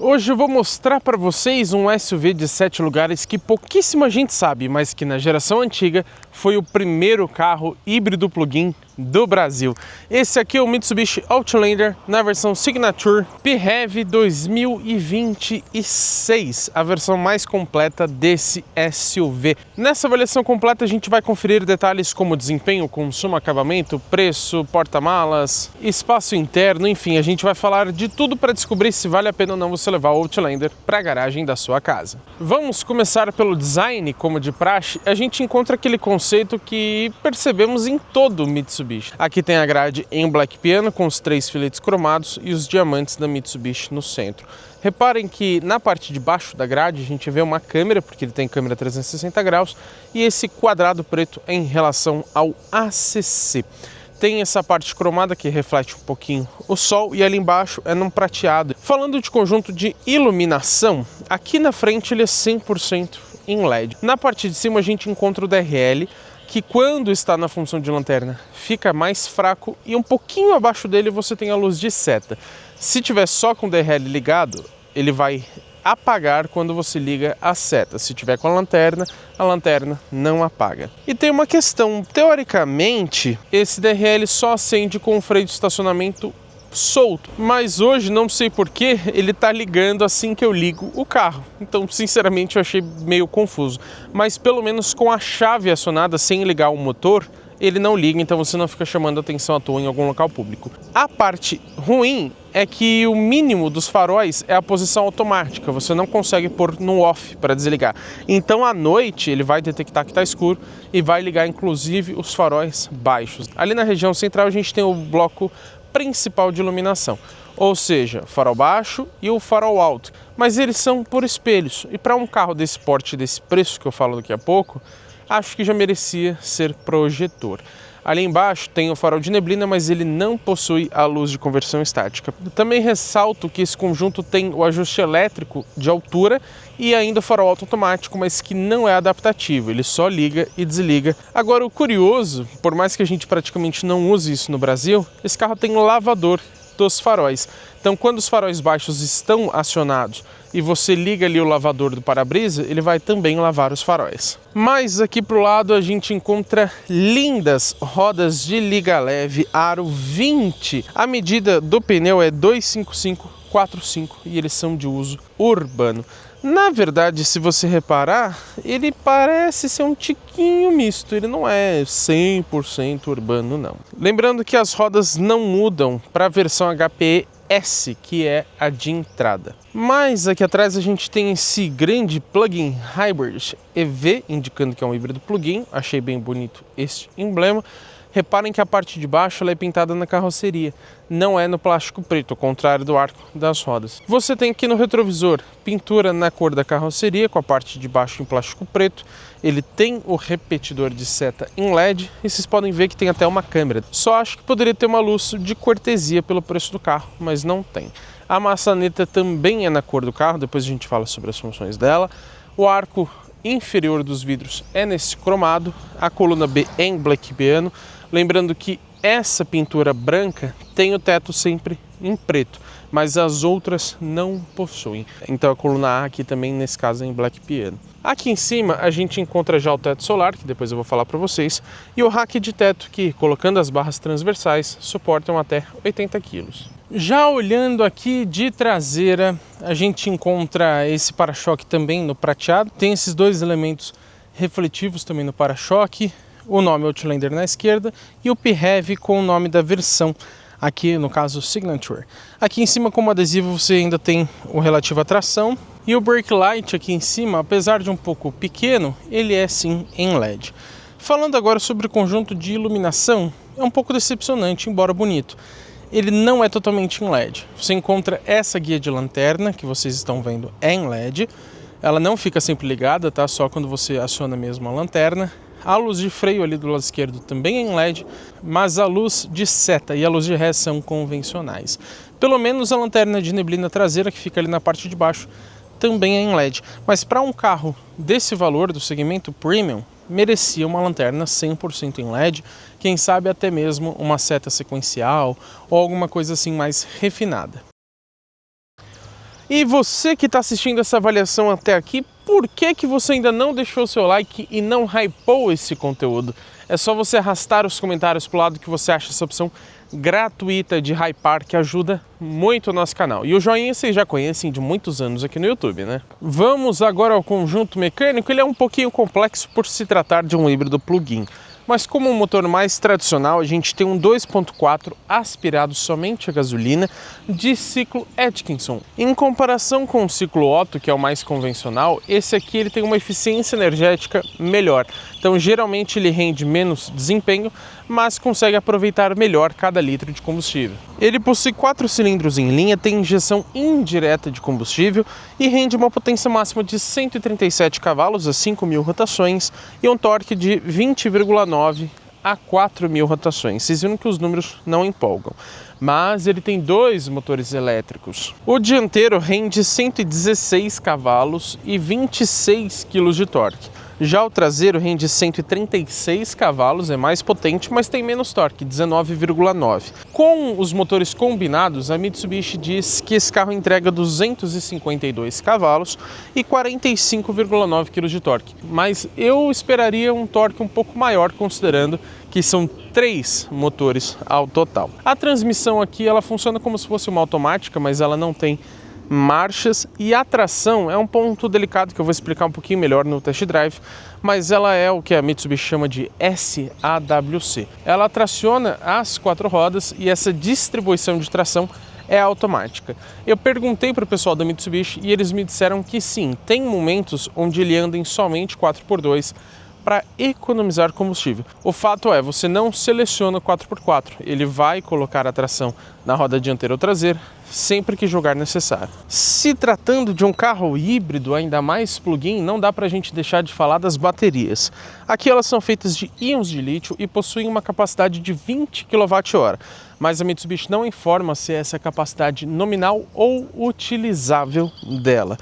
Hoje eu vou mostrar para vocês um SUV de 7 lugares que pouquíssima gente sabe, mas que na geração antiga foi o primeiro carro híbrido plug-in do Brasil. Esse aqui é o Mitsubishi Outlander na versão Signature PHEV 2026, a versão mais completa desse SUV. Nessa avaliação completa a gente vai conferir detalhes como desempenho, consumo, acabamento, preço, porta-malas, espaço interno, enfim, a gente vai falar de tudo para descobrir se vale a pena ou não você levar o Outlander para a garagem da sua casa. Vamos começar pelo design, como de praxe. A gente encontra aquele conceito que percebemos em todo o Mitsubishi. Aqui tem a grade em black piano com os 3 filetes cromados e os diamantes da Mitsubishi no centro. Reparem que na parte de baixo da grade a gente vê uma câmera, porque ele tem câmera 360 graus, e esse quadrado preto é em relação ao ACC. Tem essa parte cromada que reflete um pouquinho o sol e ali embaixo é num prateado. Falando de conjunto de iluminação, aqui na frente ele é 100% em LED. Na parte de cima a gente encontra o DRL, que quando está na função de lanterna fica mais fraco, e um pouquinho abaixo dele você tem a luz de seta. Se tiver só com o DRL ligado, ele vai apagar quando você liga a seta. Se tiver com a lanterna não apaga. E tem uma questão, teoricamente esse DRL só acende com o freio de estacionamento solto, mas hoje não sei porquê ele tá ligando assim que eu ligo o carro, então sinceramente eu achei meio confuso, mas pelo menos com a chave acionada sem ligar o motor ele não liga, então você não fica chamando atenção à toa em algum local público. A parte ruim é que o mínimo dos faróis é a posição automática, você não consegue pôr no off para desligar, então à noite ele vai detectar que está escuro e vai ligar inclusive os faróis baixos. Ali na região central a gente tem o bloco principal de iluminação, ou seja, farol baixo e o farol alto, mas eles são por espelhos, e para um carro desse porte, desse preço que eu falo daqui a pouco, acho que já merecia ser projetor. Ali embaixo tem o farol de neblina, mas ele não possui a luz de conversão estática. Também ressalto que esse conjunto tem o ajuste elétrico de altura e ainda o farol automático, mas que não é adaptativo, ele só liga e desliga. Agora o curioso, por mais que a gente praticamente não use isso no Brasil, esse carro tem um lavador dos faróis. Então quando os faróis baixos estão acionados e você liga ali o lavador do para-brisa, ele vai também lavar os faróis. Mas aqui pro lado a gente encontra lindas rodas de liga leve aro 20. A medida do pneu é 255/45 e eles são de uso urbano. Na verdade, se você reparar, ele parece ser um tiquinho misto, ele não é 100% urbano não. Lembrando que as rodas não mudam para a versão HPS, que é a de entrada. Mas aqui atrás a gente tem esse grande plug-in hybrid EV, indicando que é um híbrido plug-in, achei bem bonito este emblema. Reparem que a parte de baixo ela é pintada na carroceria, não é no plástico preto, ao contrário do arco das rodas. Você tem aqui no retrovisor pintura na cor da carroceria, com a parte de baixo em plástico preto. Ele tem o repetidor de seta em LED e vocês podem ver que tem até uma câmera. Só acho que poderia ter uma luz de cortesia pelo preço do carro, mas não tem. A maçaneta também é na cor do carro, depois a gente fala sobre as funções dela. O arco inferior dos vidros é nesse cromado, a coluna B é em black piano. Lembrando que essa pintura branca tem o teto sempre em preto, mas as outras não possuem. Então a coluna A aqui também, nesse caso, é em black piano. Aqui em cima a gente encontra já o teto solar, que depois eu vou falar para vocês, e o rack de teto que, colocando as barras transversais, suportam até 80 kg. Já olhando aqui de traseira, a gente encontra esse para-choque também no prateado. Tem esses dois elementos refletivos também no para-choque, o nome Outlander na esquerda e o PHEV com o nome da versão, aqui no caso Signature. Aqui em cima como adesivo você ainda tem o relativo à tração, e o brake light aqui em cima, apesar de um pouco pequeno, ele é sim em LED. Falando agora sobre o conjunto de iluminação, é um pouco decepcionante, embora bonito. Ele não é totalmente em LED. Você encontra essa guia de lanterna que vocês estão vendo é em LED. Ela não fica sempre ligada, tá? Só quando você aciona mesmo a lanterna. A luz de freio ali do lado esquerdo também é em LED, mas a luz de seta e a luz de ré são convencionais. Pelo menos a lanterna de neblina traseira, que fica ali na parte de baixo, também é em LED. Mas para um carro desse valor, do segmento Premium, merecia uma lanterna 100% em LED, quem sabe até mesmo uma seta sequencial ou alguma coisa assim mais refinada. E você que está assistindo essa avaliação até aqui, por que você ainda não deixou seu like e não hypou esse conteúdo? É só você arrastar os comentários para o lado que você acha essa opção gratuita de hypar, que ajuda muito o nosso canal. E o joinha vocês já conhecem de muitos anos aqui no YouTube, né? Vamos agora ao conjunto mecânico. Ele é um pouquinho complexo por se tratar de um híbrido plug-in. Mas como um motor mais tradicional, a gente tem um 2.4 aspirado somente a gasolina de ciclo Atkinson. Em comparação com o ciclo Otto, que é o mais convencional, esse aqui ele tem uma eficiência energética melhor. Então geralmente ele rende menos desempenho, mas consegue aproveitar melhor cada litro de combustível. Ele possui 4 cilindros em linha, tem injeção indireta de combustível e rende uma potência máxima de 137 cavalos a 5.000 rotações e um torque de 20,9 a 4.000 rotações. Vocês viram que os números não empolgam. Mas ele tem 2 motores elétricos. O dianteiro rende 116 cavalos e 26 kg de torque. Já o traseiro rende 136 cavalos, é mais potente, mas tem menos torque, 19,9. Com os motores combinados, a Mitsubishi diz que esse carro entrega 252 cavalos e 45,9 kg de torque. Mas eu esperaria um torque um pouco maior, considerando que são 3 motores ao total. A transmissão aqui ela funciona como se fosse uma automática, mas ela não tem marchas, e a tração é um ponto delicado que eu vou explicar um pouquinho melhor no test drive, mas ela é o que a Mitsubishi chama de SAWC. Ela traciona as 4 rodas e essa distribuição de tração é automática. Eu perguntei para o pessoal da Mitsubishi e eles me disseram que sim, tem momentos onde ele anda em somente 4x2 para economizar combustível. O fato é, você não seleciona 4x4, ele vai colocar a tração na roda dianteira ou traseira sempre que julgar necessário. Se tratando de um carro híbrido, ainda mais plug-in, não dá para a gente deixar de falar das baterias. Aqui elas são feitas de íons de lítio e possuem uma capacidade de 20 kWh, mas a Mitsubishi não informa se essa é a capacidade nominal ou utilizável dela.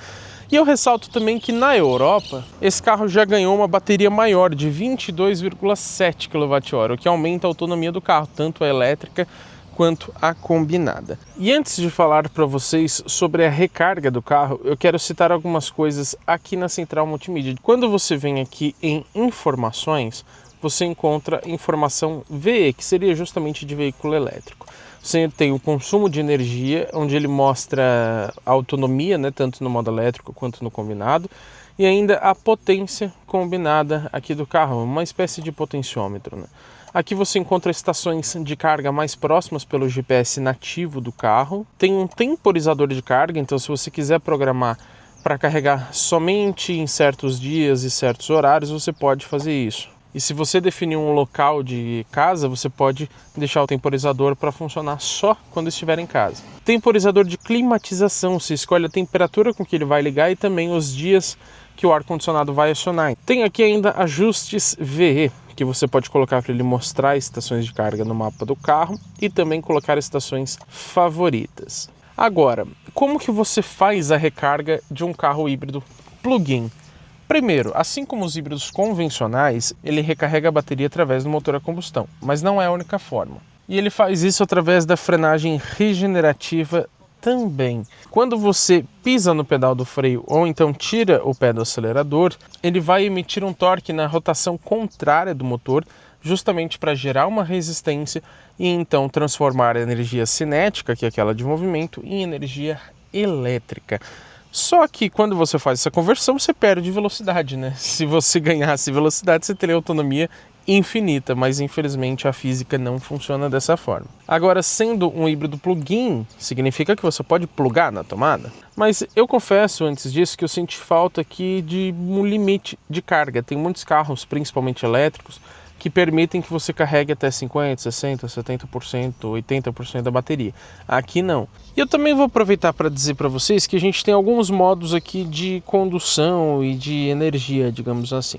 E eu ressalto também que na Europa, esse carro já ganhou uma bateria maior de 22,7 kWh, o que aumenta a autonomia do carro, tanto a elétrica quanto a combinada. E antes de falar para vocês sobre a recarga do carro, eu quero citar algumas coisas aqui na central multimídia. Quando você vem aqui em informações, você encontra informação VE, que seria justamente de veículo elétrico. Você tem o consumo de energia, onde ele mostra a autonomia, né, tanto no modo elétrico quanto no combinado, e ainda a potência combinada aqui do carro, uma espécie de potenciômetro, né? Aqui você encontra estações de carga mais próximas pelo GPS nativo do carro. Tem um temporizador de carga, então se você quiser programar para carregar somente em certos dias e certos horários, você pode fazer isso. E se você definir um local de casa, você pode deixar o temporizador para funcionar só quando estiver em casa. Temporizador de climatização, você escolhe a temperatura com que ele vai ligar e também os dias que o ar-condicionado vai acionar. Tem aqui ainda ajustes VE, que você pode colocar para ele mostrar estações de carga no mapa do carro e também colocar estações favoritas. Agora, como que você faz a recarga de um carro híbrido plug-in? Primeiro, assim como os híbridos convencionais, ele recarrega a bateria através do motor a combustão, mas não é a única forma. E ele faz isso através da frenagem regenerativa também. Quando você pisa no pedal do freio ou então tira o pé do acelerador, ele vai emitir um torque na rotação contrária do motor, justamente para gerar uma resistência e então transformar a energia cinética, que é aquela de movimento, em energia elétrica. Só que quando você faz essa conversão, você perde velocidade, né? Se você ganhasse velocidade, você teria autonomia infinita, mas infelizmente a física não funciona dessa forma. Agora, sendo um híbrido plug-in, significa que você pode plugar na tomada? Mas eu confesso antes disso que eu senti falta aqui de um limite de carga. Tem muitos carros, principalmente elétricos, que permitem que você carregue até 50%, 60%, 70%, 80% da bateria. Aqui não. E eu também vou aproveitar para dizer para vocês que a gente tem alguns modos aqui de condução e de energia, digamos assim.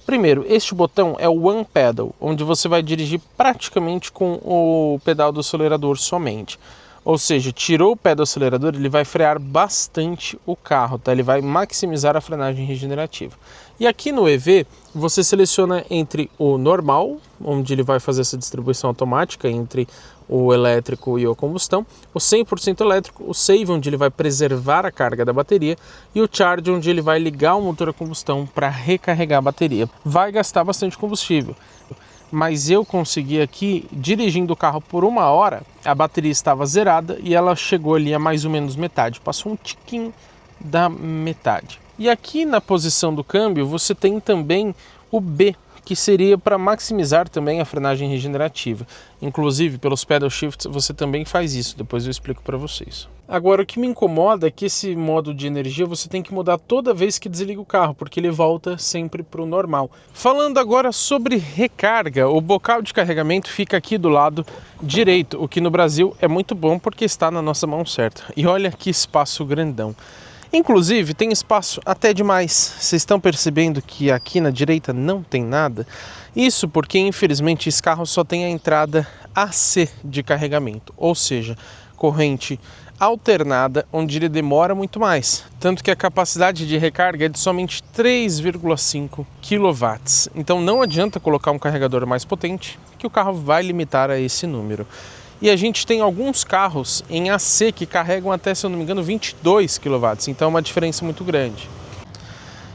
Primeiro, este botão é o One Pedal, onde você vai dirigir praticamente com o pedal do acelerador somente. Ou seja, tirou o pé do acelerador, ele vai frear bastante o carro, tá? Ele vai maximizar a frenagem regenerativa. E aqui no EV, você seleciona entre o normal, onde ele vai fazer essa distribuição automática entre o elétrico e a combustão, o 100% elétrico, o Save, onde ele vai preservar a carga da bateria, e o Charge, onde ele vai ligar o motor a combustão para recarregar a bateria. Vai gastar bastante combustível, mas eu consegui aqui, dirigindo o carro por 1 hora, a bateria estava zerada e ela chegou ali a mais ou menos metade, passou um tiquinho da metade. E aqui na posição do câmbio você tem também o B, que seria para maximizar também a frenagem regenerativa. Inclusive, pelos pedal shifts você também faz isso, depois eu explico para vocês. Agora, o que me incomoda é que esse modo de energia você tem que mudar toda vez que desliga o carro, porque ele volta sempre para o normal. Falando agora sobre recarga, o bocal de carregamento fica aqui do lado direito, o que no Brasil é muito bom porque está na nossa mão certa. E olha que espaço grandão. Inclusive, tem espaço até demais. Vocês estão percebendo que aqui na direita não tem nada? Isso porque, infelizmente, esse carro só tem a entrada AC de carregamento, ou seja, corrente alternada, onde ele demora muito mais. Tanto que a capacidade de recarga é de somente 3,5 kW. Então não adianta colocar um carregador mais potente, que o carro vai limitar a esse número. E a gente tem alguns carros em AC que carregam até, se eu não me engano, 22 kW, então é uma diferença muito grande.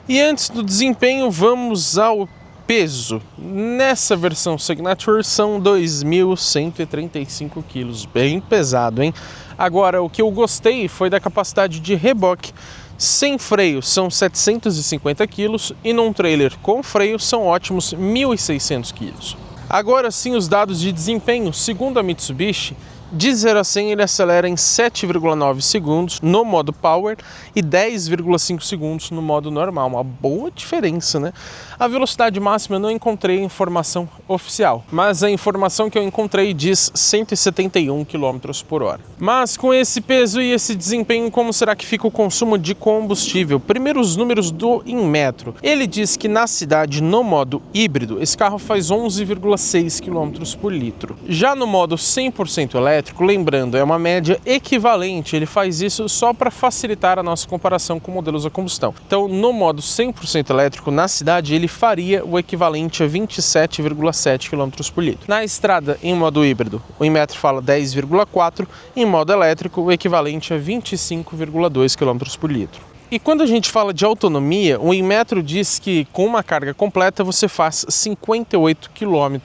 E antes do desempenho, vamos ao peso. Nessa versão Signature são 2.135 kg, bem pesado, hein? Agora, o que eu gostei foi da capacidade de reboque. Sem freio são 750 kg e num trailer com freio são ótimos 1.600 kg. Agora sim, os dados de desempenho. Segundo a Mitsubishi, de 0 a 100 ele acelera em 7,9 segundos no modo Power e 10,5 segundos no modo normal. Uma boa diferença, né? A velocidade máxima eu não encontrei informação oficial, mas a informação que eu encontrei diz 171 km por hora. Mas com esse peso e esse desempenho, como será que fica o consumo de combustível? Primeiro, os números do Inmetro. Ele diz que na cidade, no modo híbrido, esse carro faz 11,6 km por litro. Já no modo 100% elétrico, lembrando, é uma média equivalente, ele faz isso só para facilitar a nossa comparação com modelos a combustão. Então, no modo 100% elétrico, na cidade, ele faria o equivalente a 27,7 km por litro. Na estrada, em modo híbrido, o Inmetro fala 10,4, em modo elétrico, o equivalente a 25,2 km por litro. E quando a gente fala de autonomia, o Inmetro diz que com uma carga completa você faz 58 km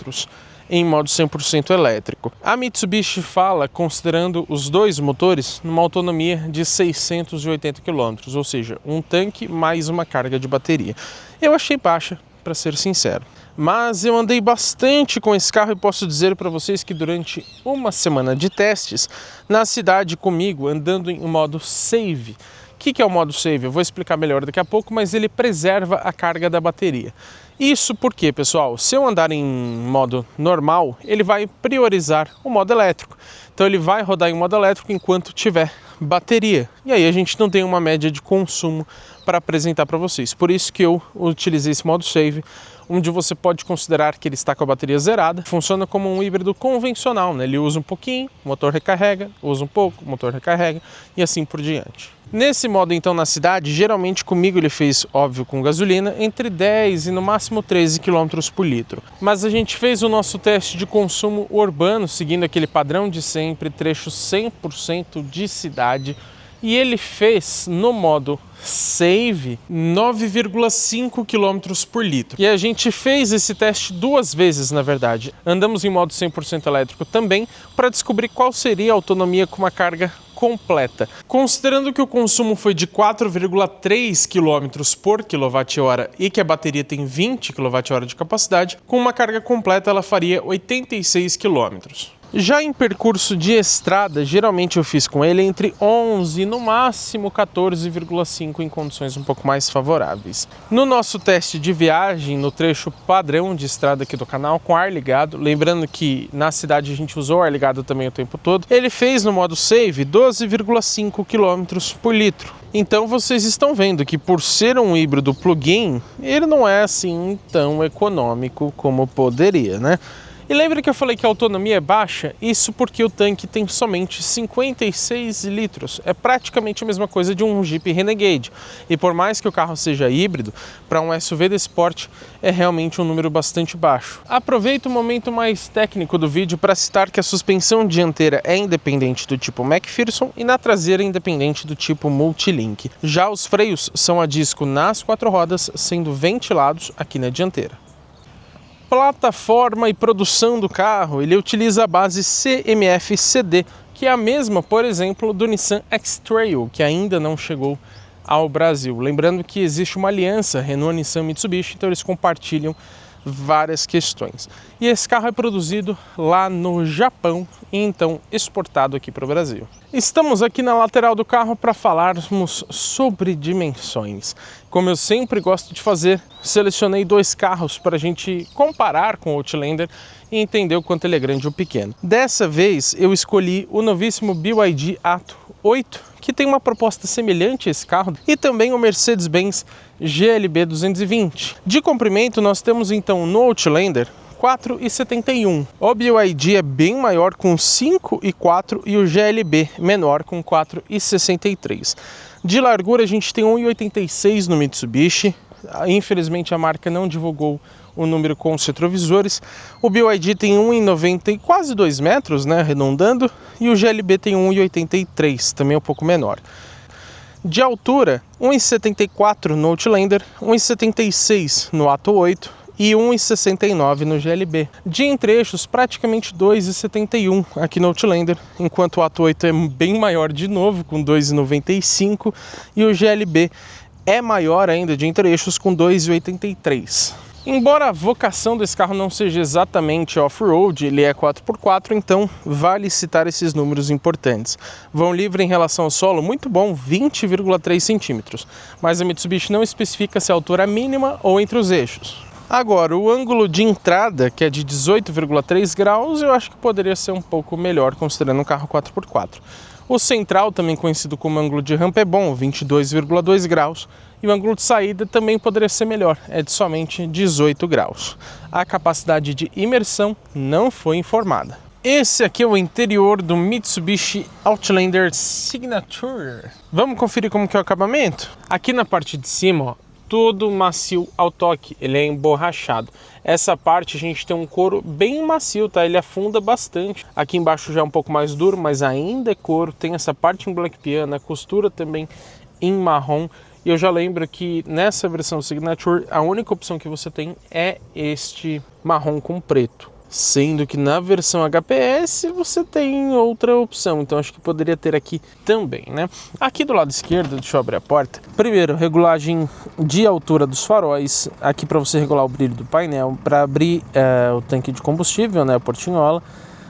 em modo 100% elétrico. A Mitsubishi fala, considerando os dois motores, numa autonomia de 680 km, ou seja, um tanque mais uma carga de bateria. Eu achei baixa, para ser sincero. Mas eu andei bastante com esse carro e posso dizer para vocês que durante uma semana de testes, na cidade comigo, andando em modo Save. O que é o modo Save? Eu vou explicar melhor daqui a pouco, mas ele preserva a carga da bateria. Isso porque, pessoal, se eu andar em modo normal, ele vai priorizar o modo elétrico. Então ele vai rodar em modo elétrico enquanto tiver bateria. E aí a gente não tem uma média de consumo para apresentar para vocês. Por isso que eu utilizei esse modo Save, onde você pode considerar que ele está com a bateria zerada. Funciona como um híbrido convencional, né? Ele usa um pouquinho, o motor recarrega, usa um pouco, o motor recarrega e assim por diante. Nesse modo, então, na cidade, geralmente comigo ele fez, óbvio, com gasolina, entre 10 e no máximo 13 km por litro. Mas a gente fez o nosso teste de consumo urbano, seguindo aquele padrão de sempre, trecho 100% de cidade, e ele fez, no modo Save, 9,5 km por litro. E a gente fez esse teste 2 vezes, na verdade. Andamos em modo 100% elétrico também, para descobrir qual seria a autonomia com uma carga completa. Considerando que o consumo foi de 4,3 km por kWh e que a bateria tem 20 kWh de capacidade, com uma carga completa ela faria 86 km. Já em percurso de estrada, geralmente eu fiz com ele entre 11 e no máximo 14,5 em condições um pouco mais favoráveis. No nosso teste de viagem, no trecho padrão de estrada aqui do canal, com ar ligado, lembrando que na cidade a gente usou ar ligado também o tempo todo, ele fez no modo Save 12,5 km por litro. Então vocês estão vendo que por ser um híbrido plug-in, ele não é assim tão econômico como poderia, né? E lembra que eu falei que a autonomia é baixa? Isso porque o tanque tem somente 56 litros. É praticamente a mesma coisa de um Jeep Renegade. E por mais que o carro seja híbrido, para um SUV desse porte é realmente um número bastante baixo. Aproveito o momento mais técnico do vídeo para citar que a suspensão dianteira é independente do tipo McPherson e na traseira é independente do tipo Multilink. Já os freios são a disco nas 4 rodas, sendo ventilados aqui na dianteira. Plataforma e produção do carro, ele utiliza a base CMF-CD, que é a mesma, por exemplo, do Nissan X-Trail, que ainda não chegou ao Brasil. Lembrando que existe uma aliança Renault, Nissan, Mitsubishi, então eles compartilham várias questões. E esse carro é produzido lá no Japão e então exportado aqui para o Brasil. Estamos aqui na lateral do carro para falarmos sobre dimensões. Como eu sempre gosto de fazer, selecionei 2 carros para a gente comparar com o Outlander e entender o quanto ele é grande ou pequeno. Dessa vez eu escolhi o novíssimo BYD Atto 8, que tem uma proposta semelhante a esse carro, e também o Mercedes-Benz GLB 220. De comprimento nós temos então no Outlander 4,71. O BYD é bem maior com 5,4 e o GLB menor com 4,63. De largura a gente tem 1,86 no Mitsubishi. Infelizmente a marca não divulgou o número com os retrovisores. O BYD tem 1,90 e quase 2 metros, né, arredondando, e o GLB tem 1,83, também um pouco menor. De altura, 1,74 no Outlander, 1,76 no Atto 8 e 1,69 no GLB. De entre-eixos, praticamente 2,71 aqui no Outlander, enquanto o Atto 8 é bem maior de novo, com 2,95, e o GLB é maior ainda de entre-eixos, com 2,83. Embora a vocação desse carro não seja exatamente off-road, ele é 4x4, então vale citar esses números importantes. Vão livre em relação ao solo, muito bom, 20,3 centímetros, mas a Mitsubishi não especifica se a altura é mínima ou entre os eixos. Agora, o ângulo de entrada, que é de 18,3 graus, eu acho que poderia ser um pouco melhor, considerando um carro 4x4. O central, também conhecido como ângulo de rampa, é bom, 22,2 graus. E o ângulo de saída também poderia ser melhor, é de somente 18 graus. A capacidade de imersão não foi informada. Esse aqui é o interior do Mitsubishi Outlander Signature. Vamos conferir como que é o acabamento? Aqui na parte de cima, ó, todo macio ao toque, ele é emborrachado. Essa parte a gente tem um couro bem macio, tá? Ele afunda bastante. Aqui embaixo já é um pouco mais duro, mas ainda é couro. Tem essa parte em black piano, a costura também em marrom. E eu já lembro que nessa versão Signature, a única opção que você tem é este marrom com preto. Sendo que na versão HPS você tem outra opção, então acho que poderia ter aqui também, né? Aqui do lado esquerdo, deixa eu abrir a porta. Primeiro, regulagem de altura dos faróis, aqui para você regular o brilho do painel, para abrir o tanque de combustível, né, a portinhola.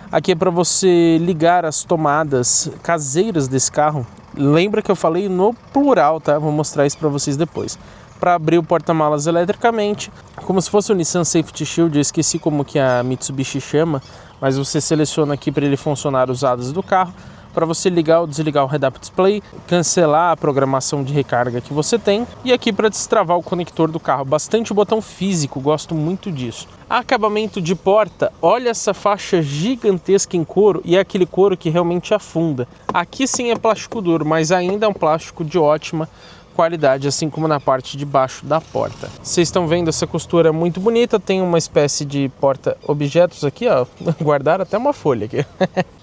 Aqui é para você ligar as tomadas caseiras desse carro. Lembra que eu falei no plural, tá? Vou mostrar isso para vocês depois. Para abrir o porta-malas eletricamente, como se fosse o Nissan Safety Shield, eu esqueci como que a Mitsubishi chama, mas você seleciona aqui para ele funcionar os ADAS do carro, para você ligar ou desligar o head-up display, cancelar a programação de recarga que você tem, e aqui para destravar o conector do carro. Bastante botão físico, gosto muito disso. Acabamento de porta, olha essa faixa gigantesca em couro, e é aquele couro que realmente afunda. Aqui sim é plástico duro, mas ainda é um plástico de ótima qualidade, assim como na parte de baixo da porta. Vocês estão vendo essa costura muito bonita, tem uma espécie de porta-objetos aqui, ó, guardaram até uma folha aqui.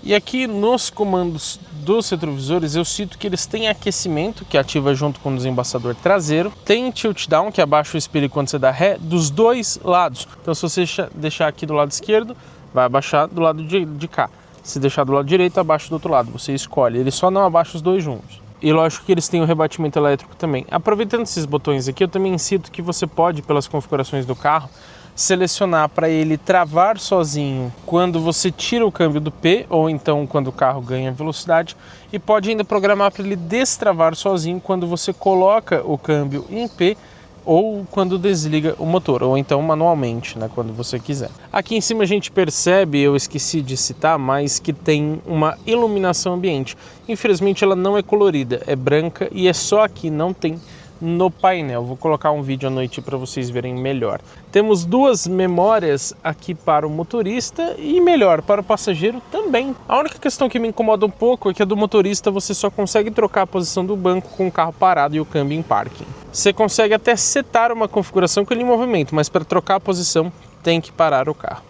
E aqui nos comandos dos retrovisores eu cito que eles têm aquecimento, que ativa junto com o desembaçador traseiro, tem tilt down, que abaixa o espelho quando você dá ré, dos dois lados. Então se você deixar aqui do lado esquerdo, vai abaixar do lado de cá. Se deixar do lado direito, abaixa do outro lado, você escolhe. Ele só não abaixa os dois juntos. E lógico que eles têm o rebatimento elétrico também. Aproveitando esses botões aqui, eu também cito que você pode, pelas configurações do carro, selecionar para ele travar sozinho quando você tira o câmbio do P, ou então quando o carro ganha velocidade, e pode ainda programar para ele destravar sozinho quando você coloca o câmbio em P, ou quando desliga o motor, ou então manualmente, né, quando você quiser. Aqui em cima a gente percebe, eu esqueci de citar, mas que tem uma iluminação ambiente. Infelizmente ela não é colorida, é branca e é só aqui, não tem no painel. Vou colocar um vídeo à noite para vocês verem melhor. Temos duas memórias aqui para o motorista e melhor, para o passageiro também. A única questão que me incomoda um pouco é que a do motorista você só consegue trocar a posição do banco com o carro parado e o câmbio em parking. Você consegue até setar uma configuração com ele em movimento, mas para trocar a posição tem que parar o carro.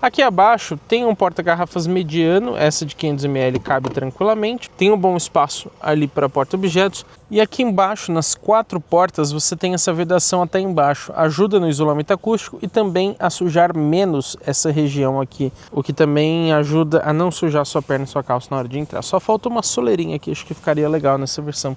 Aqui abaixo tem um porta-garrafas mediano, essa de 500 ml cabe tranquilamente, tem um bom espaço ali para porta-objetos, e aqui embaixo nas 4 portas você tem essa vedação até embaixo, ajuda no isolamento acústico e também a sujar menos essa região aqui, o que também ajuda a não sujar sua perna e sua calça na hora de entrar. Só falta uma soleirinha aqui, acho que ficaria legal nessa versão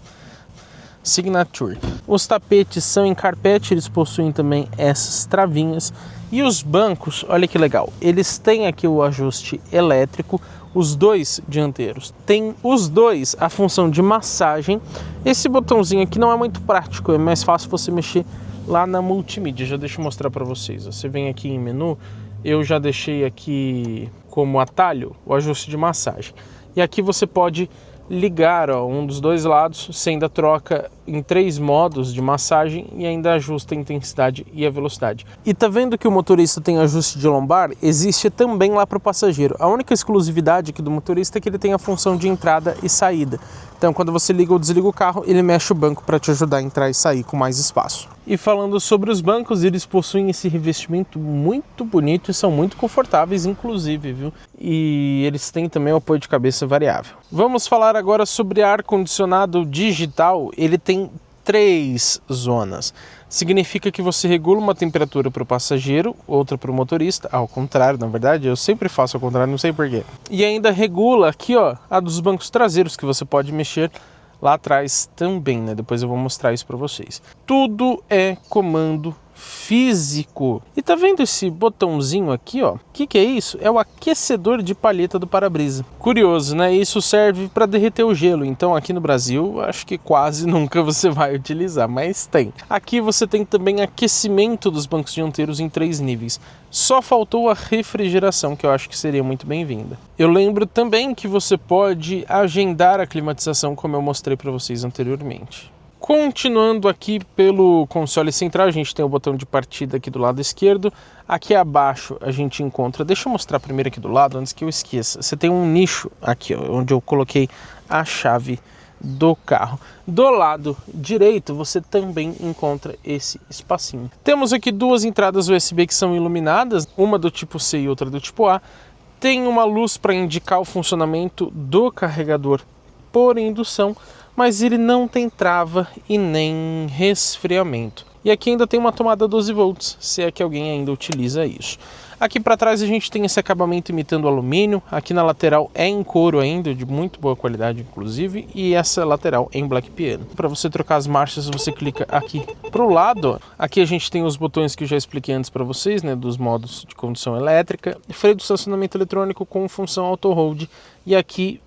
Signature. Os tapetes são em carpete, eles possuem também essas travinhas. E os bancos, olha que legal, eles têm aqui o ajuste elétrico, os dois dianteiros. Tem os dois a função de massagem. Esse botãozinho aqui não é muito prático, é mais fácil você mexer lá na multimídia. Já deixa eu mostrar para vocês. Você vem aqui em menu, eu já deixei aqui como atalho o ajuste de massagem. E aqui você pode ligar um dos dois lados, você ainda troca em 3 modos de massagem e ainda ajusta a intensidade e a velocidade. E tá vendo que o motorista tem ajuste de lombar? Existe também lá para o passageiro. A única exclusividade aqui do motorista é que ele tem a função de entrada e saída. Então quando você liga ou desliga o carro, ele mexe o banco para te ajudar a entrar e sair com mais espaço. E falando sobre os bancos, eles possuem esse revestimento muito bonito e são muito confortáveis, inclusive, viu? E eles têm também o apoio de cabeça variável. Vamos falar agora sobre ar-condicionado digital. Ele tem 3 zonas. Significa que você regula uma temperatura para o passageiro, outra para o motorista, ao contrário, na verdade, eu sempre faço ao contrário, não sei porquê. E ainda regula aqui, ó, a dos bancos traseiros, que você pode mexer lá atrás também, né? Depois eu vou mostrar isso para vocês. Tudo é comando físico. E tá vendo esse botãozinho aqui, ó? O que é isso? É o aquecedor de palheta do para-brisa. Curioso, né? Isso serve para derreter o gelo. Então aqui no Brasil, acho que quase nunca você vai utilizar, mas tem. Aqui você tem também aquecimento dos bancos dianteiros em 3 níveis. Só faltou a refrigeração, que eu acho que seria muito bem-vinda. Eu lembro também que você pode agendar a climatização, como eu mostrei para vocês anteriormente. Continuando aqui pelo console central, a gente tem o botão de partida aqui do lado esquerdo. Aqui abaixo a gente encontra, deixa eu mostrar primeiro aqui do lado, antes que eu esqueça. Você tem um nicho aqui, ó, onde eu coloquei a chave do carro. Do lado direito você também encontra esse espacinho. Temos aqui 2 entradas USB que são iluminadas, uma do tipo C e outra do tipo A. Tem uma luz para indicar o funcionamento do carregador por indução, mas ele não tem trava e nem resfriamento. E aqui ainda tem uma tomada 12 volts, se é que alguém ainda utiliza isso. Aqui para trás a gente tem esse acabamento imitando alumínio, aqui na lateral é em couro ainda, de muito boa qualidade inclusive, e essa lateral é em black piano. Para você trocar as marchas você clica aqui para o lado, aqui a gente tem os botões que eu já expliquei antes para vocês, né, dos modos de condução elétrica, freio de estacionamento eletrônico com função auto-hold, e aqui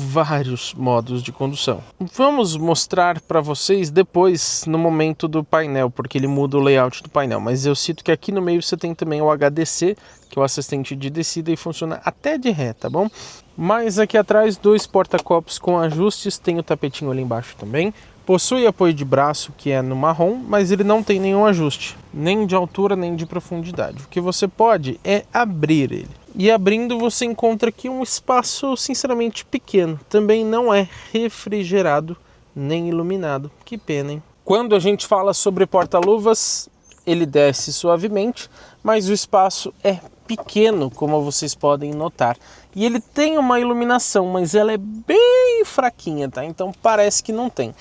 vários modos de condução. Vamos mostrar para vocês depois no momento do painel, porque ele muda o layout do painel, mas eu cito que aqui no meio você tem também o HDC, que é o assistente de descida e funciona até de ré, tá bom? Mas aqui atrás 2 porta-copos com ajustes, tem o tapetinho ali embaixo também. Possui apoio de braço que é no marrom, mas ele não tem nenhum ajuste, nem de altura nem de profundidade. O que você pode é abrir ele. E abrindo você encontra aqui um espaço sinceramente pequeno. Também não é refrigerado nem iluminado. Que pena, hein? Quando a gente fala sobre porta-luvas, ele desce suavemente, mas o espaço é pequeno, como vocês podem notar. E ele tem uma iluminação, mas ela é bem fraquinha, tá? Então parece que não tem.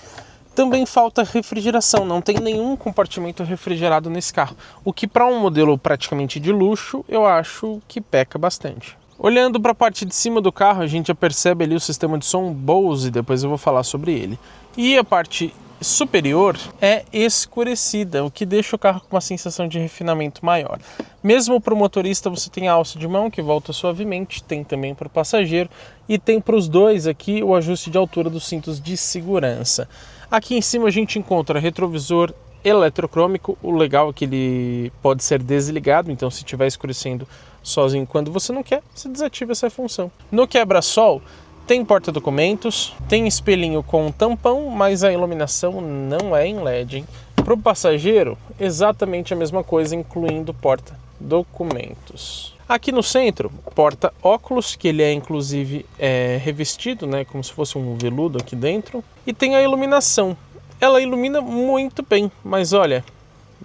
Também falta refrigeração, não tem nenhum compartimento refrigerado nesse carro, o que para um modelo praticamente de luxo eu acho que peca bastante. Olhando para a parte de cima do carro a gente já percebe ali o sistema de som Bose, depois eu vou falar sobre ele. E a parte superior é escurecida, o que deixa o carro com uma sensação de refinamento maior. Mesmo para o motorista você tem a alça de mão que volta suavemente, tem também para o passageiro e tem para os dois aqui o ajuste de altura dos cintos de segurança. Aqui em cima a gente encontra retrovisor eletrocrômico, o legal é que ele pode ser desligado, então se estiver escurecendo sozinho quando você não quer, você desativa essa função. No quebra-sol Tem porta-documentos, tem espelhinho com tampão, mas a iluminação não é em LED, hein? Para o passageiro, exatamente a mesma coisa, incluindo porta-documentos. Aqui no centro, porta-óculos, que ele é inclusive revestido, né, como se fosse um veludo aqui dentro. E tem a iluminação. Ela ilumina muito bem, mas olha,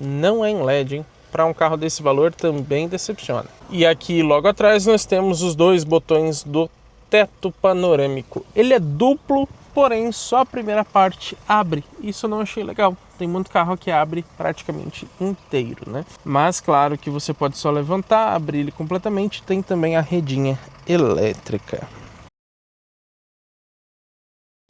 não é em LED, hein? Para um carro desse valor também decepciona. E aqui logo atrás nós temos os dois botões do teto panorâmico. Ele é duplo, porém só a primeira parte abre. Isso eu não achei legal. Tem muito carro que abre praticamente inteiro, né? Mas claro que você pode só levantar, abrir ele completamente. Tem também a redinha elétrica.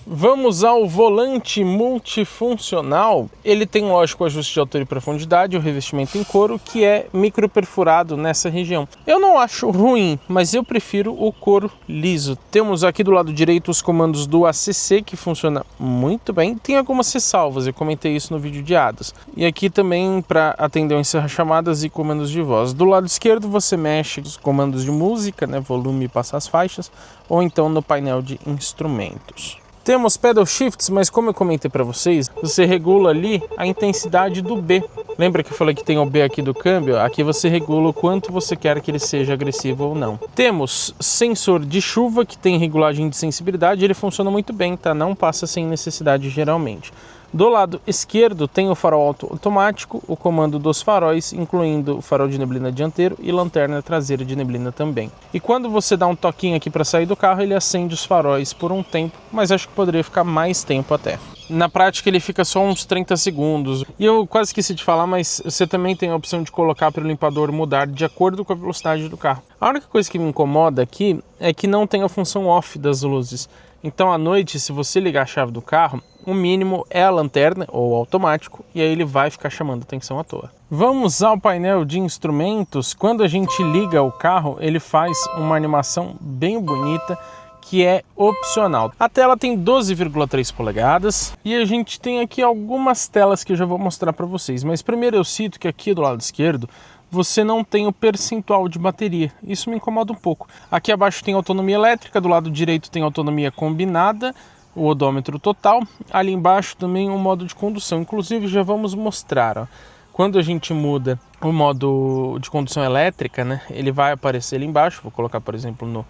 Vamos ao volante multifuncional. Ele tem, lógico, o ajuste de altura e profundidade, o revestimento em couro, que é microperfurado nessa região. Eu não acho ruim, mas eu prefiro o couro liso. Temos aqui do lado direito os comandos do ACC, que funciona muito bem. Tem algumas ressalvas, eu comentei isso no vídeo de hadas. E aqui também para atender o encerra-chamadas e comandos de voz. Do lado esquerdo você mexe os comandos de música, né, volume e passar as faixas, ou então no painel de instrumentos. Temos pedal shifts, mas como eu comentei para vocês, você regula ali a intensidade do B. Lembra que eu falei que tem o B aqui do câmbio? Aqui você regula o quanto você quer que ele seja agressivo ou não. Temos sensor de chuva, que tem regulagem de sensibilidade, ele funciona muito bem, tá? Não passa sem necessidade geralmente. Do lado esquerdo tem o farol automático, o comando dos faróis, incluindo o farol de neblina dianteiro e lanterna traseira de neblina também. E quando você dá um toquinho aqui para sair do carro, ele acende os faróis por um tempo, mas acho que poderia ficar mais tempo até. Na prática ele fica só uns 30 segundos. E eu quase esqueci de falar, mas você também tem a opção de colocar para o limpador mudar de acordo com a velocidade do carro. A única coisa que me incomoda aqui é que não tem a função off das luzes. Então à noite, se você ligar a chave do carro, o mínimo é a lanterna ou automático, e aí ele vai ficar chamando atenção à toa. Vamos ao painel de instrumentos. Quando a gente liga o carro, ele faz uma animação bem bonita, que é opcional. A tela tem 12,3 polegadas e a gente tem aqui algumas telas que eu já vou mostrar para vocês. Mas primeiro eu cito que aqui do lado esquerdo você não tem o percentual de bateria. Isso me incomoda um pouco. Aqui abaixo tem autonomia elétrica, do lado direito tem autonomia combinada, o odômetro total. Ali embaixo também o modo de condução. Inclusive já vamos mostrar, ó. Quando a gente muda o modo de condução elétrica, né, ele vai aparecer ali embaixo. Vou colocar, por exemplo, no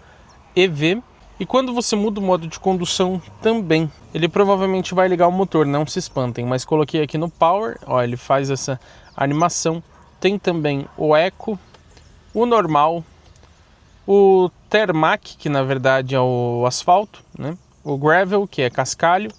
EV. E quando você muda o modo de condução também, ele provavelmente vai ligar o motor, não se espantem. Mas coloquei aqui no Power, ó, ele faz essa animação. Tem também o Eco, o normal, o Thermac, que na verdade é o asfalto, né? O Gravel, que é cascalho,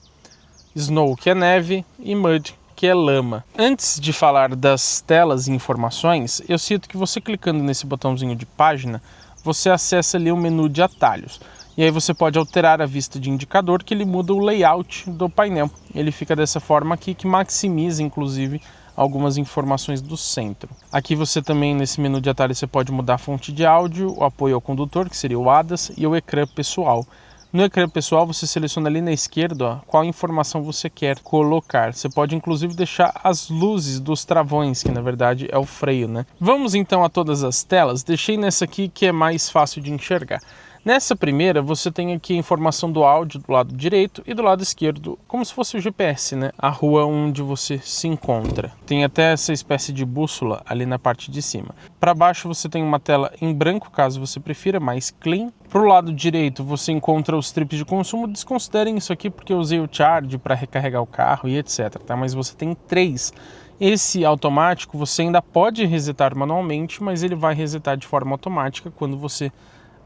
Snow, que é neve, e Mud, que é lama. Antes de falar das telas e informações, eu cito que você clicando nesse botãozinho de página, você acessa ali o menu de atalhos. E aí você pode alterar a vista de indicador, que ele muda o layout do painel. Ele fica dessa forma aqui, que maximiza inclusive algumas informações do centro. Aqui você também, nesse menu de atalhos, você pode mudar a fonte de áudio, o apoio ao condutor, que seria o ADAS, e o ecrã pessoal. No ecrã pessoal você seleciona ali na esquerda, ó, qual informação você quer colocar. Você pode inclusive deixar as luzes dos travões, que na verdade é o freio, né? Vamos então a todas as telas. Deixei nessa aqui que é mais fácil de enxergar. Nessa primeira, você tem aqui a informação do áudio do lado direito e do lado esquerdo, como se fosse o GPS, né? A rua onde você se encontra. Tem até essa espécie de bússola ali na parte de cima. Para baixo você tem uma tela em branco, caso você prefira, mais clean. Para o lado direito você encontra os trips de consumo. Desconsiderem isso aqui porque eu usei o Charge para recarregar o carro e etc, tá? Mas você tem 3. Esse automático você ainda pode resetar manualmente, mas ele vai resetar de forma automática quando você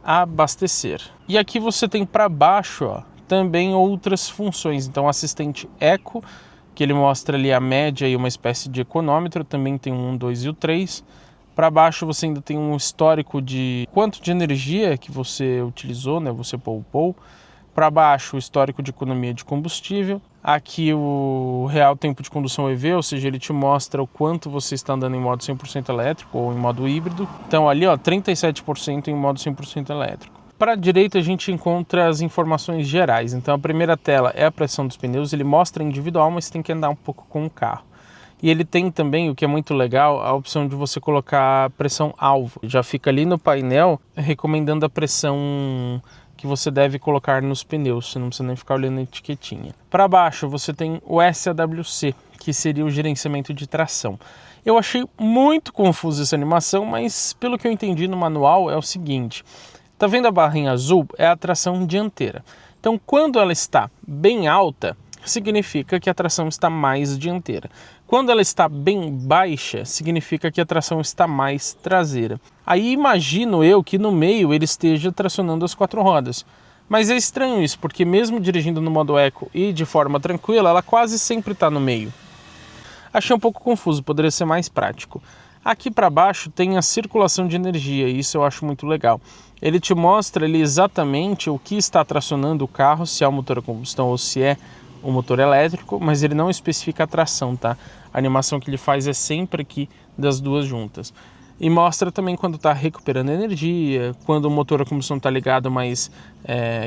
abastecer. E aqui você tem para baixo, ó, também outras funções. Então assistente Eco, que ele mostra ali a média e uma espécie de econômetro. Também tem o 1, 2 e o 3. Para baixo você ainda tem um histórico de quanto de energia que você utilizou, né? Você poupou. Para baixo o histórico de economia de combustível. Aqui o real tempo de condução EV, ou seja, ele te mostra o quanto você está andando em modo 100% elétrico ou em modo híbrido. Então ali, ó, 37% em modo 100% elétrico. Para a direita a gente encontra as informações gerais. Então a primeira tela é a pressão dos pneus, ele mostra individual, mas tem que andar um pouco com o carro. E ele tem também, o que é muito legal, a opção de você colocar pressão alvo. Já fica ali no painel recomendando a pressão que você deve colocar nos pneus, você não precisa nem ficar olhando a etiquetinha. Para baixo você tem o SAWC, que seria o gerenciamento de tração. Eu achei muito confusa essa animação, mas pelo que eu entendi no manual é o seguinte: tá vendo a barrinha azul? É a tração dianteira. Então quando ela está bem alta, significa que a tração está mais dianteira. Quando ela está bem baixa, significa que a tração está mais traseira. Aí imagino eu que no meio ele esteja tracionando as 4 rodas. Mas é estranho isso, porque mesmo dirigindo no modo Eco e de forma tranquila, ela quase sempre está no meio. Achei um pouco confuso, poderia ser mais prático. Aqui para baixo tem a circulação de energia, e isso eu acho muito legal. Ele te mostra ali exatamente o que está tracionando o carro, se é o motor a combustão ou se é o motor elétrico, mas ele não especifica a tração, tá? A animação que ele faz é sempre aqui das duas juntas. E mostra também quando está recuperando energia, quando o motor a combustão está ligado, mas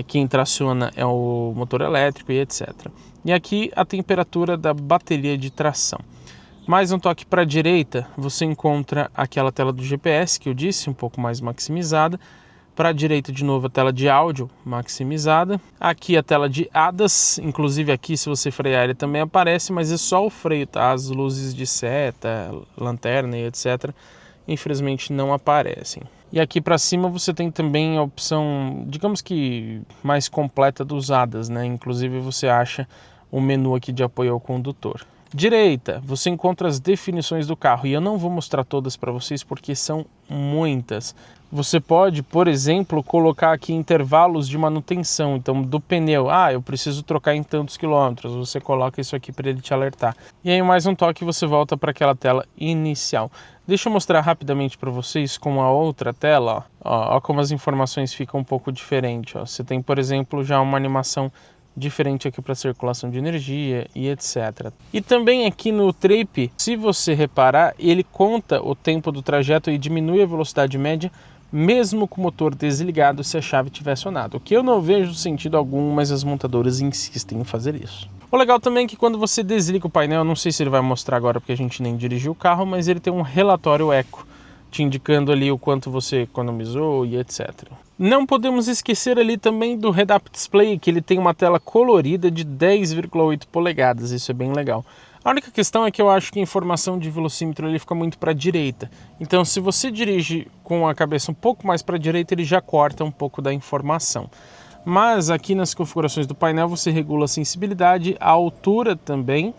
quem traciona é o motor elétrico e etc. E aqui a temperatura da bateria de tração. Mais um toque para a direita, você encontra aquela tela do GPS que eu disse, um pouco mais maximizada. Para a direita, de novo, a tela de áudio maximizada. Aqui a tela de ADAS, inclusive aqui se você frear ele também aparece, mas é só o freio, tá? As luzes de seta, lanterna e etc. infelizmente não aparecem. E aqui para cima você tem também a opção, digamos que mais completa dos ADAS, né? Inclusive você acha o menu aqui de apoio ao condutor. Direita, você encontra as definições do carro, e eu não vou mostrar todas para vocês porque são muitas. Você pode, por exemplo, colocar aqui intervalos de manutenção, então do pneu, eu preciso trocar em tantos quilômetros, você coloca isso aqui para ele te alertar. E aí mais um toque você volta para aquela tela inicial. Deixa eu mostrar rapidamente para vocês com a outra tela, ó como as informações ficam um pouco diferentes. Ó. Você tem, por exemplo, já uma animação diferente aqui para circulação de energia e etc. E também aqui no Trip, se você reparar, ele conta o tempo do trajeto e diminui a velocidade média mesmo com o motor desligado se a chave estiver acionada. O que eu não vejo sentido algum, mas as montadoras insistem em fazer isso. O legal também é que quando você desliga o painel, não sei se ele vai mostrar agora porque a gente nem dirigiu o carro, mas ele tem um relatório eco, te indicando ali o quanto você economizou e etc. Não podemos esquecer ali também do Head-Up Display, que ele tem uma tela colorida de 10,8 polegadas, isso é bem legal. A única questão é que eu acho que a informação de velocímetro ele fica muito para a direita. Então se você dirige com a cabeça um pouco mais para a direita, ele já corta um pouco da informação. Mas aqui nas configurações do painel você regula a sensibilidade, a altura também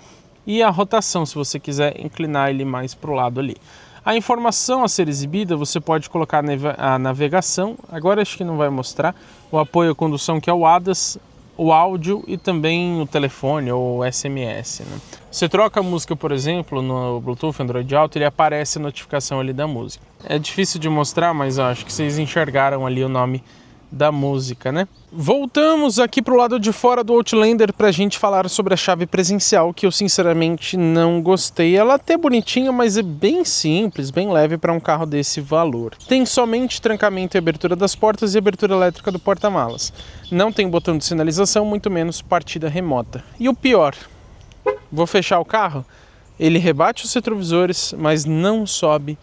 e a rotação, se você quiser inclinar ele mais para o lado ali. A informação a ser exibida, você pode colocar a navegação, agora acho que não vai mostrar, o apoio à condução que é o ADAS, o áudio e também o telefone ou SMS. Né? Você troca a música, por exemplo, no Bluetooth, Android Auto, ele aparece a notificação ali da música. É difícil de mostrar, mas acho que vocês enxergaram ali o nome da música, né? Voltamos aqui para o lado de fora do Outlander para a gente falar sobre a chave presencial, que eu sinceramente não gostei. Ela é até bonitinha, mas é bem simples, bem leve para um carro desse valor. Tem somente trancamento e abertura das portas e abertura elétrica do porta-malas. Não tem botão de sinalização, muito menos partida remota. E o pior, vou fechar o carro, ele rebate os retrovisores, mas não sobe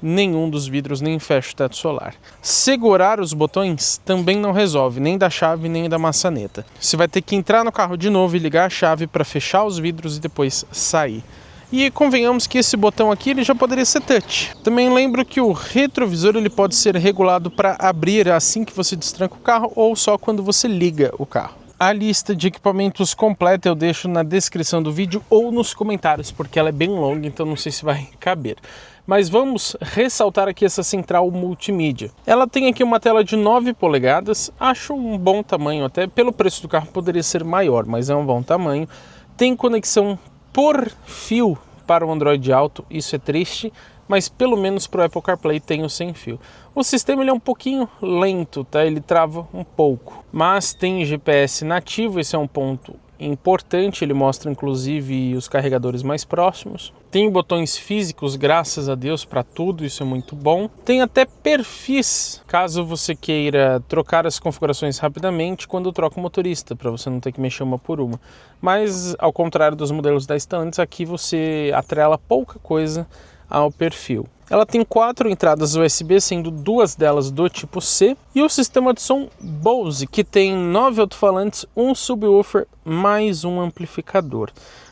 nenhum dos vidros, nem fecha o teto solar. Segurar os botões também não resolve, nem da chave nem da maçaneta. Você vai ter que entrar no carro de novo e ligar a chave para fechar os vidros e depois sair. E convenhamos que esse botão aqui ele já poderia ser touch. Também lembro que o retrovisor ele pode ser regulado para abrir assim que você destranca o carro ou só quando você liga o carro. A lista de equipamentos completa eu deixo na descrição do vídeo ou nos comentários, porque ela é bem longa, então não sei se vai caber. Mas vamos ressaltar aqui essa central multimídia. Ela tem aqui uma tela de 9 polegadas, acho um bom tamanho, até pelo preço do carro poderia ser maior, mas é um bom tamanho. Tem conexão por fio para o Android Auto, isso é triste, mas pelo menos para o Apple CarPlay tem o sem fio. O sistema ele é um pouquinho lento, tá? Ele trava um pouco, mas tem GPS nativo, esse é um ponto importante, ele mostra inclusive os carregadores mais próximos. Tem botões físicos, graças a Deus, para tudo, isso é muito bom. Tem até perfis, caso você queira trocar as configurações rapidamente quando troca o motorista, para você não ter que mexer uma por uma. Mas, ao contrário dos modelos da Stellantis, aqui você atrela pouca coisa ao perfil. Ela tem 4 entradas USB, sendo 2 delas do tipo C, e o sistema de som Bose, que tem 9 alto-falantes, um subwoofer mais um amplificador.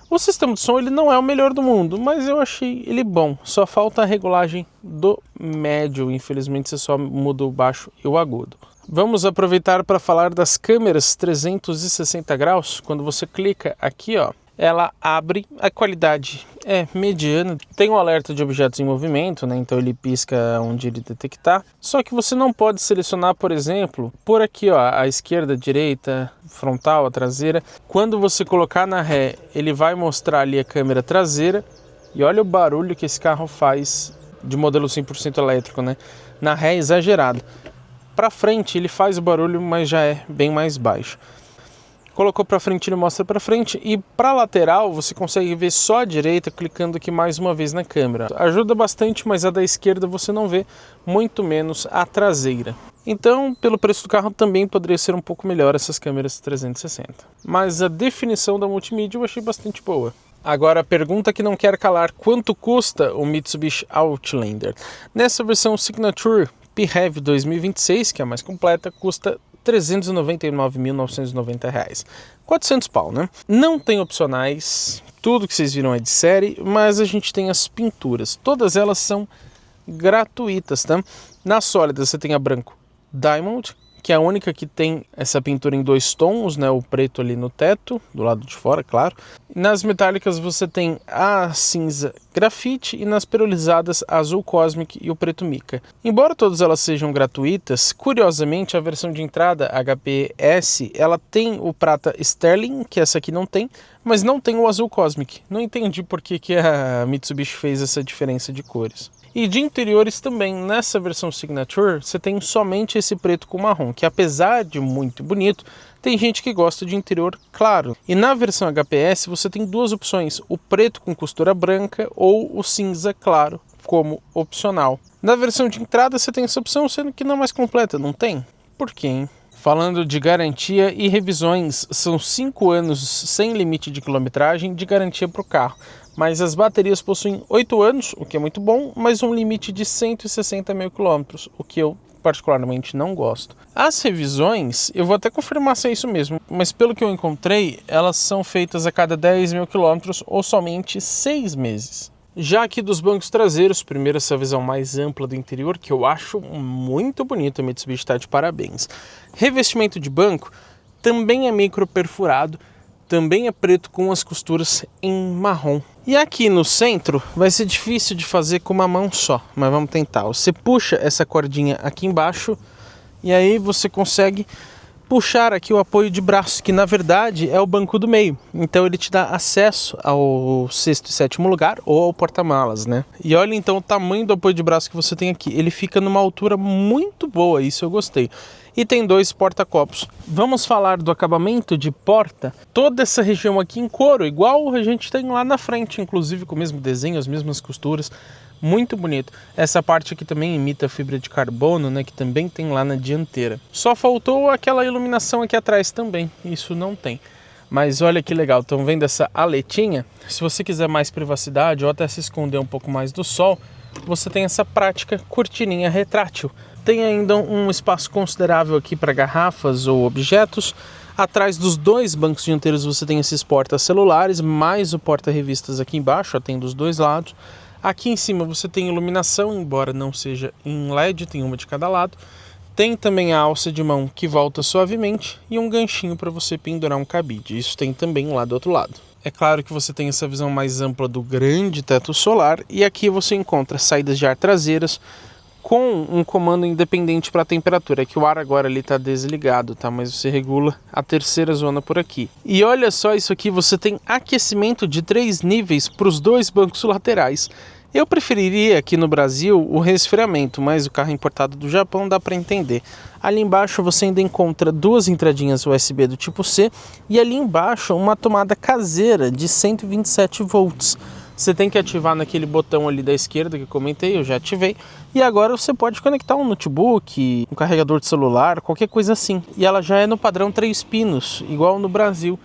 O sistema de som ele não é o melhor do mundo, mas eu achei ele bom. Só falta a regulagem do médio, infelizmente você só muda o baixo e o agudo. Vamos aproveitar para falar das câmeras 360 graus. Quando você clica aqui, ó, ela abre, a qualidade é mediana, tem um alerta de objetos em movimento, né? Então ele pisca onde ele detectar, só que você não pode selecionar, por exemplo, por aqui, ó, a esquerda, a direita, frontal, a traseira. Quando você colocar na ré, ele vai mostrar ali a câmera traseira, e olha o barulho que esse carro faz de modelo 100% elétrico, né? Na ré é exagerado. Para frente ele faz o barulho, mas já é bem mais baixo. Colocou para frente, ele mostra para frente, e para lateral você consegue ver só a direita clicando aqui mais uma vez na câmera. Ajuda bastante, mas a da esquerda você não vê, muito menos a traseira. Então, pelo preço do carro também poderia ser um pouco melhor essas câmeras 360. Mas a definição da multimídia eu achei bastante boa. Agora a pergunta que não quer calar: quanto custa o Mitsubishi Outlander? Nessa versão Signature PHEV 2026, que é a mais completa, custa R$ 399.990. 400 pau, né? Não tem opcionais, tudo que vocês viram é de série, mas a gente tem as pinturas. Todas elas são gratuitas, tá? Na sólida você tem a branco Diamond, que é a única que tem essa pintura em 2 tons, né? O preto ali no teto, do lado de fora, claro. Nas metálicas você tem a cinza grafite e nas perolizadas a azul cosmic e o preto mica. Embora todas elas sejam gratuitas, curiosamente a versão de entrada HPS, ela tem o prata Sterling, que essa aqui não tem, mas não tem o azul cosmic. Não entendi por que a Mitsubishi fez essa diferença de cores. E de interiores também, nessa versão Signature, você tem somente esse preto com marrom, que apesar de muito bonito, tem gente que gosta de interior claro. E na versão HPS você tem 2 opções, o preto com costura branca ou o cinza claro, como opcional. Na versão de entrada você tem essa opção, sendo que não é mais completa, não tem? Por quê, hein? Falando de garantia e revisões, são 5 anos sem limite de quilometragem de garantia para o carro. Mas as baterias possuem 8 anos, o que é muito bom, mas um limite de 160 mil quilômetros, o que eu particularmente não gosto. As revisões, eu vou até confirmar se é isso mesmo, mas pelo que eu encontrei, elas são feitas a cada 10 mil quilômetros ou somente 6 meses. Já aqui dos bancos traseiros, primeiro essa visão mais ampla do interior, que eu acho muito bonita, a Mitsubishi está de parabéns. Revestimento de banco também é micro perfurado, também é preto com as costuras em marrom. E aqui no centro vai ser difícil de fazer com uma mão só, mas vamos tentar. Você puxa essa cordinha aqui embaixo e aí você consegue puxar aqui o apoio de braço, que na verdade é o banco do meio. Então ele te dá acesso ao 6º e 7º lugar ou ao porta-malas, né? E olha então o tamanho do apoio de braço que você tem aqui. Ele fica numa altura muito boa, isso eu gostei. E tem 2 porta-copos. Vamos falar do acabamento de porta. Toda essa região aqui em couro, igual a gente tem lá na frente, inclusive com o mesmo desenho, as mesmas costuras. Muito bonito. Essa parte aqui também imita fibra de carbono, né, que também tem lá na dianteira. Só faltou aquela iluminação aqui atrás também, isso não tem. Mas olha que legal, estão vendo essa aletinha? Se você quiser mais privacidade ou até se esconder um pouco mais do sol, você tem essa prática cortininha retrátil. Tem ainda um espaço considerável aqui para garrafas ou objetos. Atrás dos 2 bancos dianteiros você tem esses porta-celulares, mais o porta-revistas aqui embaixo, ó, tem dos 2 lados. Aqui em cima você tem iluminação, embora não seja em LED, tem uma de cada lado. Tem também a alça de mão que volta suavemente e um ganchinho para você pendurar um cabide. Isso tem também lá do outro lado. É claro que você tem essa visão mais ampla do grande teto solar e aqui você encontra saídas de ar traseiras com um comando independente para a temperatura. É que o ar agora ali está desligado, tá? Mas você regula a 3ª zona por aqui. E olha só isso aqui, você tem aquecimento de 3 níveis para os 2 bancos laterais. Eu preferiria aqui no Brasil o resfriamento, mas o carro importado do Japão dá para entender. Ali embaixo você ainda encontra 2 entradinhas USB do tipo C e ali embaixo uma tomada caseira de 127 volts. Você tem que ativar naquele botão ali da esquerda que eu comentei, eu já ativei. E agora você pode conectar um notebook, um carregador de celular, qualquer coisa assim. E ela já é no padrão 3 pinos, igual no Brasil.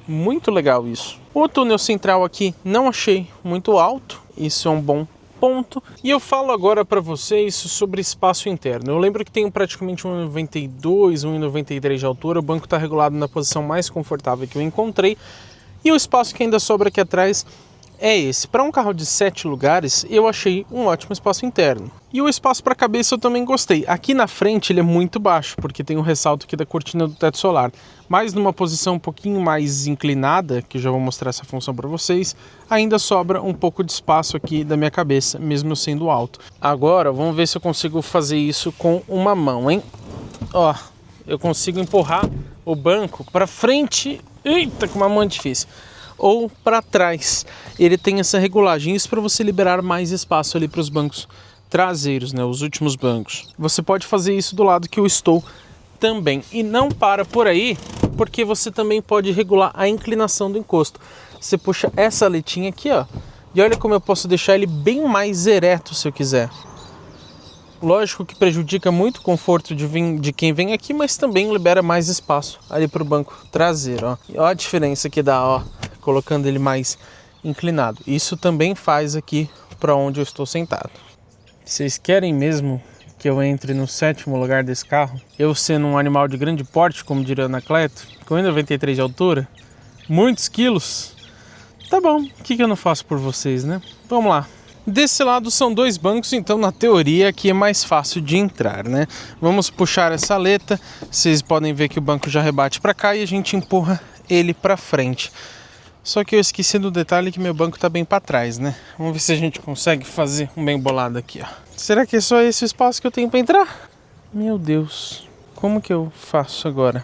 Muito legal isso. O túnel central aqui não achei muito alto, isso é um bom ponto. E eu falo agora para vocês sobre espaço interno. Eu lembro que tenho praticamente 1,92, 1,93 de altura. O banco está regulado na posição mais confortável que eu encontrei. E o espaço que ainda sobra aqui atrás é esse. Para um carro de 7 lugares, eu achei um ótimo espaço interno. E o espaço para a cabeça eu também gostei. Aqui na frente ele é muito baixo, porque tem um ressalto aqui da cortina do teto solar. Mas numa posição um pouquinho mais inclinada, que eu já vou mostrar essa função para vocês, ainda sobra um pouco de espaço aqui da minha cabeça, mesmo sendo alto. Agora, vamos ver se eu consigo fazer isso com uma mão, hein? Ó, eu consigo empurrar o banco para frente. Eita, com uma mão é difícil. Ou para trás. Ele tem essa regulagem, isso para você liberar mais espaço ali para os bancos traseiros, né, os últimos bancos. Você pode fazer isso do lado que eu estou também. E não para por aí, porque você também pode regular a inclinação do encosto. Você puxa essa aletinha aqui, ó, e olha como eu posso deixar ele bem mais ereto se eu quiser. Lógico que prejudica muito o conforto de quem vem aqui, mas também libera mais espaço ali para o banco traseiro, ó. E ó a diferença que dá, ó, colocando ele mais inclinado. Isso também faz aqui para onde eu estou sentado. Vocês querem mesmo que eu entre no 7º lugar desse carro? Eu sendo um animal de grande porte, como diria o Anacleto, com 1,93 de altura, muitos quilos. Tá bom, o que eu não faço por vocês, né? Vamos lá. Desse lado são 2 bancos, então na teoria aqui é mais fácil de entrar, né? Vamos puxar essa aleta, vocês podem ver que o banco já rebate para cá e a gente empurra ele para frente. Só que eu esqueci do detalhe que meu banco tá bem para trás, né? Vamos ver se a gente consegue fazer um bem bolado aqui, ó. Será que é só esse o espaço que eu tenho para entrar? Meu Deus, como que eu faço agora?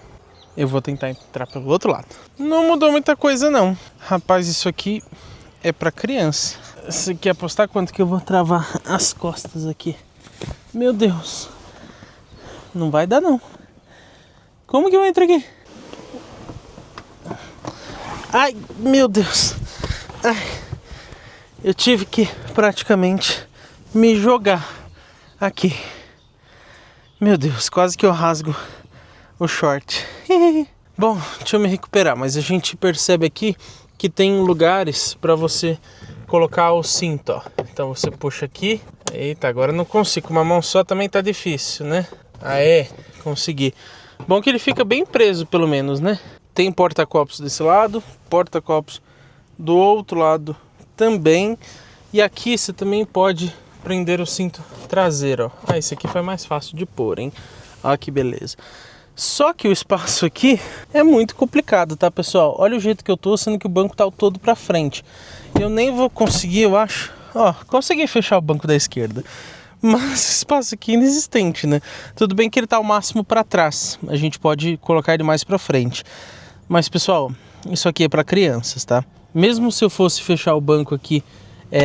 Eu vou tentar entrar pelo outro lado. Não mudou muita coisa não. Rapaz, isso aqui é para criança. Você quer apostar quanto que eu vou travar as costas aqui? Meu Deus. Não vai dar não. Como que eu entro aqui? Ai, meu Deus. Ai. Eu tive que praticamente me jogar aqui. Meu Deus, quase que eu rasgo o short. Bom, deixa eu me recuperar, mas a gente percebe aqui que tem lugares para você colocar o cinto, ó. Então você puxa aqui. Eita, agora eu não consigo. Com uma mão só também tá difícil, né? Aê, consegui. Bom que ele fica bem preso, pelo menos, né? Tem porta-copos desse lado, porta-copos do outro lado também. E aqui você também pode prender o cinto traseiro, ó. Ah, esse aqui foi mais fácil de pôr, hein? Olha que beleza. Só que o espaço aqui é muito complicado, tá, pessoal? Olha o jeito que eu tô, sendo que o banco tá todo pra frente. Eu nem vou conseguir, eu acho. Ó, consegui fechar o banco da esquerda. Mas o espaço aqui é inexistente, né? Tudo bem que ele tá ao máximo pra trás. A gente pode colocar ele mais pra frente. Mas, pessoal, isso aqui é pra crianças, tá? Mesmo se eu fosse fechar o banco aqui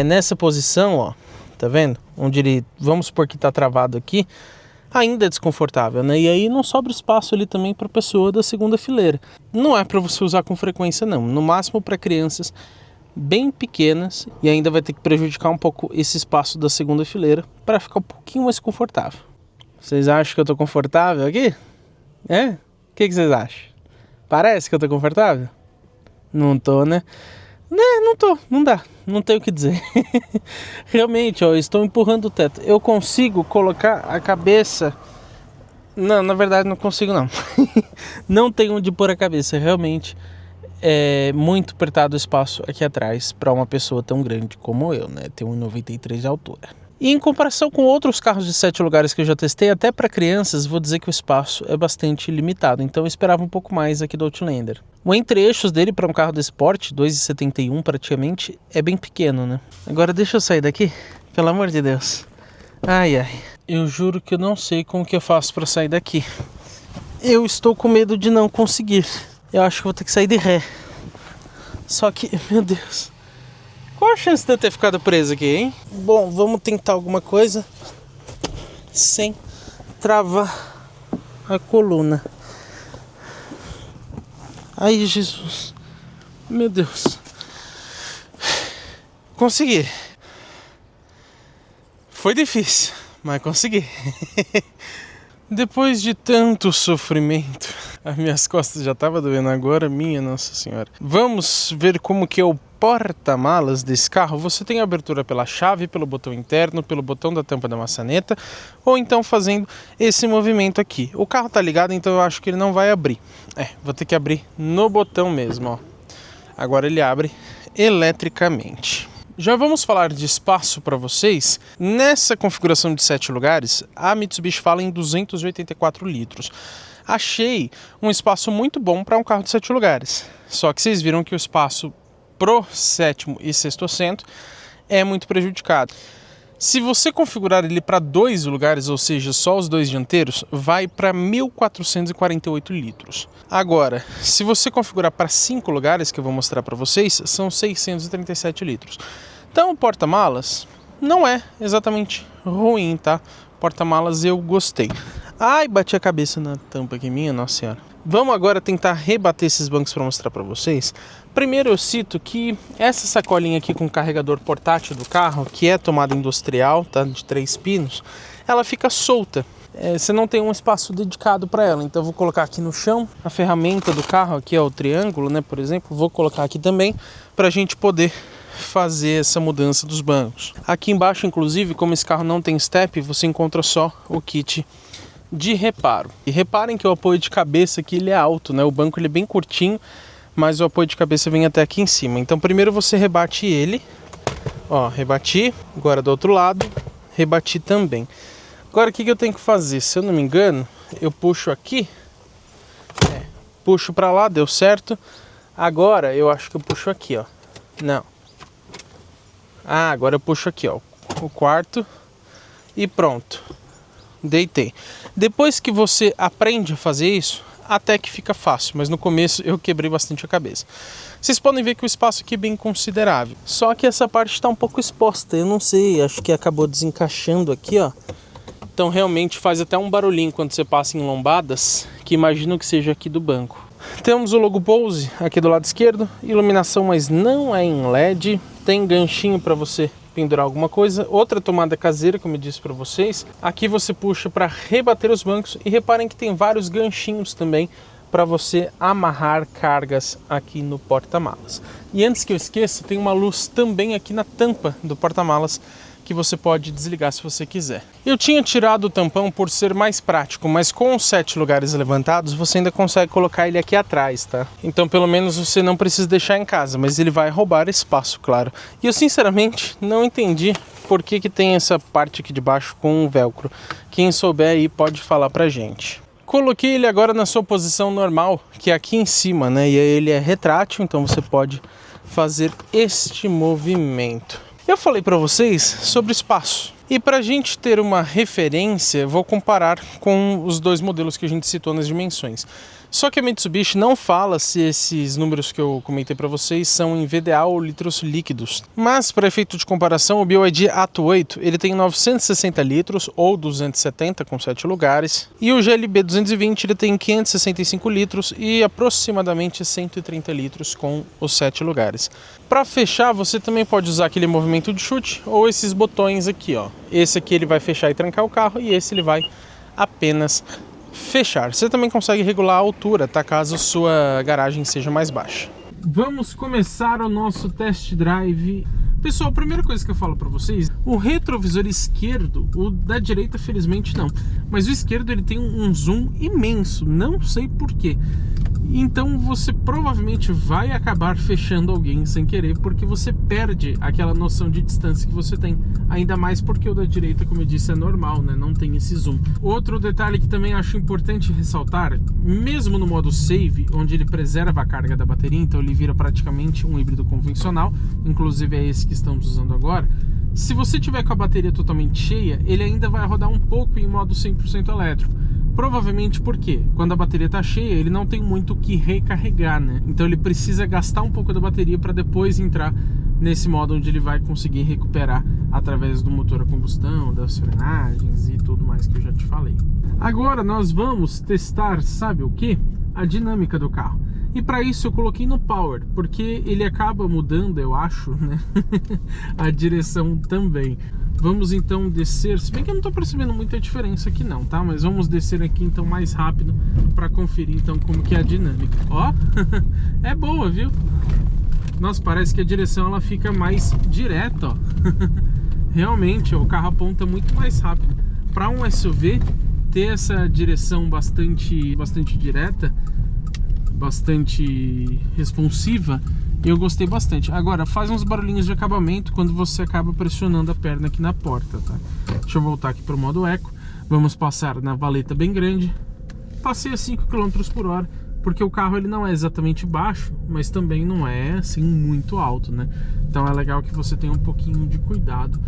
nessa posição, ó. Tá vendo? Onde ele, vamos supor que tá travado aqui. Ainda é desconfortável, né? E aí não sobra espaço ali também para pessoa da segunda fileira. Não é para você usar com frequência, não. No máximo para crianças bem pequenas, e ainda vai ter que prejudicar um pouco esse espaço da segunda fileira para ficar um pouquinho mais confortável. Vocês acham que eu tô confortável aqui? É? O que vocês acham? Parece que eu tô confortável? Não tô, né? Não tô, não dá, não tenho o que dizer. Realmente, ó, eu estou empurrando o teto. Eu consigo colocar a cabeça... Não, na verdade não consigo não. Não tenho onde pôr a cabeça, realmente é muito apertado o espaço aqui atrás para uma pessoa tão grande como eu, né? Tenho 1,93 de altura. E em comparação com outros carros de 7 lugares que eu já testei, até para crianças, vou dizer que o espaço é bastante limitado. Então eu esperava um pouco mais aqui do Outlander. O entre-eixos dele para um carro desse porte, 2,71 praticamente, é bem pequeno, né? Agora deixa eu sair daqui, pelo amor de Deus. Ai, ai. Eu juro que eu não sei como que eu faço para sair daqui. Eu estou com medo de não conseguir. Eu acho que vou ter que sair de ré. Só que, meu Deus... Qual a chance de eu ter ficado preso aqui, hein? Bom, vamos tentar alguma coisa sem travar a coluna. Ai, Jesus. Meu Deus. Consegui. Foi difícil, mas consegui. Depois de tanto sofrimento, as minhas costas já estavam doendo agora, minha Nossa Senhora. Vamos ver como que é o porta-malas desse carro. Você tem abertura pela chave, pelo botão interno, pelo botão da tampa da maçaneta, ou então fazendo esse movimento aqui. O carro tá ligado, então eu acho que ele não vai abrir. Vou ter que abrir no botão mesmo, ó. Agora ele abre eletricamente. Já vamos falar de espaço para vocês. Nessa configuração de 7 lugares, a Mitsubishi fala em 284 litros. Achei um espaço muito bom para um carro de 7 lugares. Só que vocês viram que o espaço pro 7º e 6º assento é muito prejudicado. Se você configurar ele para 2 lugares, ou seja, só os 2 dianteiros, vai para 1.448 litros. Agora, se você configurar para 5 lugares, que eu vou mostrar para vocês, são 637 litros. Então o porta-malas não é exatamente ruim, tá? Porta-malas eu gostei. Ai, bati a cabeça na tampa aqui, minha Nossa Senhora. Vamos agora tentar rebater esses bancos para mostrar para vocês. Primeiro eu cito que essa sacolinha aqui com carregador portátil do carro, que é tomada industrial, tá, de 3 pinos, ela fica solta. Você não tem um espaço dedicado para ela, então eu vou colocar aqui no chão. A ferramenta do carro aqui é o triângulo, né, por exemplo, vou colocar aqui também para a gente poder fazer essa mudança dos bancos. Aqui embaixo, inclusive, como esse carro não tem step, você encontra só o kit de reparo. E reparem que o apoio de cabeça aqui ele é alto, né? O banco ele é bem curtinho, mas o apoio de cabeça vem até aqui em cima. Então primeiro você rebate ele, ó, rebati, agora do outro lado, rebati também. Agora o que eu tenho que fazer? Se eu não me engano, eu puxo aqui, puxo pra lá, deu certo. Agora eu acho que eu puxo aqui, ó. Não. Agora eu puxo aqui, ó, o quarto e pronto. Deitei. Depois que você aprende a fazer isso, até que fica fácil, mas no começo eu quebrei bastante a cabeça. Vocês podem ver que o espaço aqui é bem considerável, só que essa parte está um pouco exposta, eu não sei, acho que acabou desencaixando aqui, ó. Então realmente faz até um barulhinho quando você passa em lombadas, que imagino que seja aqui do banco. Temos o logo Bose aqui do lado esquerdo, iluminação, mas não é em LED, tem ganchinho para você pendurar alguma coisa, outra tomada caseira, como eu disse para vocês. Aqui você puxa para rebater os bancos e reparem que tem vários ganchinhos também para você amarrar cargas aqui no porta-malas. E antes que eu esqueça, tem uma luz também aqui na tampa do porta-malas que você pode desligar se você quiser. Eu tinha tirado o tampão por ser mais prático, mas com os 7 lugares levantados, você ainda consegue colocar ele aqui atrás, tá? Então pelo menos você não precisa deixar em casa, mas ele vai roubar espaço, claro. E eu sinceramente não entendi por que tem essa parte aqui de baixo com o velcro. Quem souber aí pode falar pra gente. Coloquei ele agora na sua posição normal, que é aqui em cima, né? E aí ele é retrátil, então você pode fazer este movimento. Eu falei para vocês sobre espaço. E para a gente ter uma referência, vou comparar com os 2 modelos que a gente citou nas dimensões. Só que a Mitsubishi não fala se esses números que eu comentei para vocês são em VDA ou litros líquidos. Mas, para efeito de comparação, o BYD Atto 8 ele tem 960 litros ou 270 com 7 lugares. E o GLB 220 ele tem 565 litros e aproximadamente 130 litros com os 7 lugares. Para fechar, você também pode usar aquele movimento de chute ou esses botões aqui, ó. Esse aqui ele vai fechar e trancar o carro e esse ele vai apenas fechar. Você também consegue regular a altura, tá? Caso sua garagem seja mais baixa. Vamos começar o nosso test drive. Pessoal, a primeira coisa que eu falo para vocês, o retrovisor esquerdo, o da direita felizmente não, mas o esquerdo ele tem um zoom imenso, não sei porquê. Então você provavelmente vai acabar fechando alguém sem querer, porque você perde aquela noção de distância que você tem. Ainda mais porque o da direita, como eu disse, é normal, né? Não tem esse zoom. Outro detalhe que também acho importante ressaltar, mesmo no modo save, onde ele preserva a carga da bateria, então ele vira praticamente um híbrido convencional, inclusive é esse que estamos usando agora. Se você tiver com a bateria totalmente cheia, ele ainda vai rodar um pouco em modo 100% elétrico. Provavelmente porque quando a bateria está cheia, ele não tem muito o que recarregar, né? Então ele precisa gastar um pouco da bateria para depois entrar nesse modo onde ele vai conseguir recuperar através do motor a combustão, das frenagens e tudo mais que eu já te falei. Agora nós vamos testar, sabe o que? A dinâmica do carro. E para isso eu coloquei no Power, porque ele acaba mudando, eu acho, né? A direção também. Vamos então descer, se bem que eu não tô percebendo muita diferença aqui não, tá? Mas vamos descer aqui então mais rápido para conferir então como que é a dinâmica. Ó, é boa, viu? Nossa, parece que a direção ela fica mais direta, ó. Realmente, ó, o carro aponta muito mais rápido. Para um SUV ter essa direção bastante direta, bastante responsiva, eu gostei bastante. Agora, faz uns barulhinhos de acabamento quando você acaba pressionando a perna aqui na porta, tá? Deixa eu voltar aqui para o modo eco. Vamos passar na valeta bem grande. Passei a 5 km por hora, porque o carro ele não é exatamente baixo, mas também não é assim muito alto, né? Então é legal que você tenha um pouquinho de cuidado,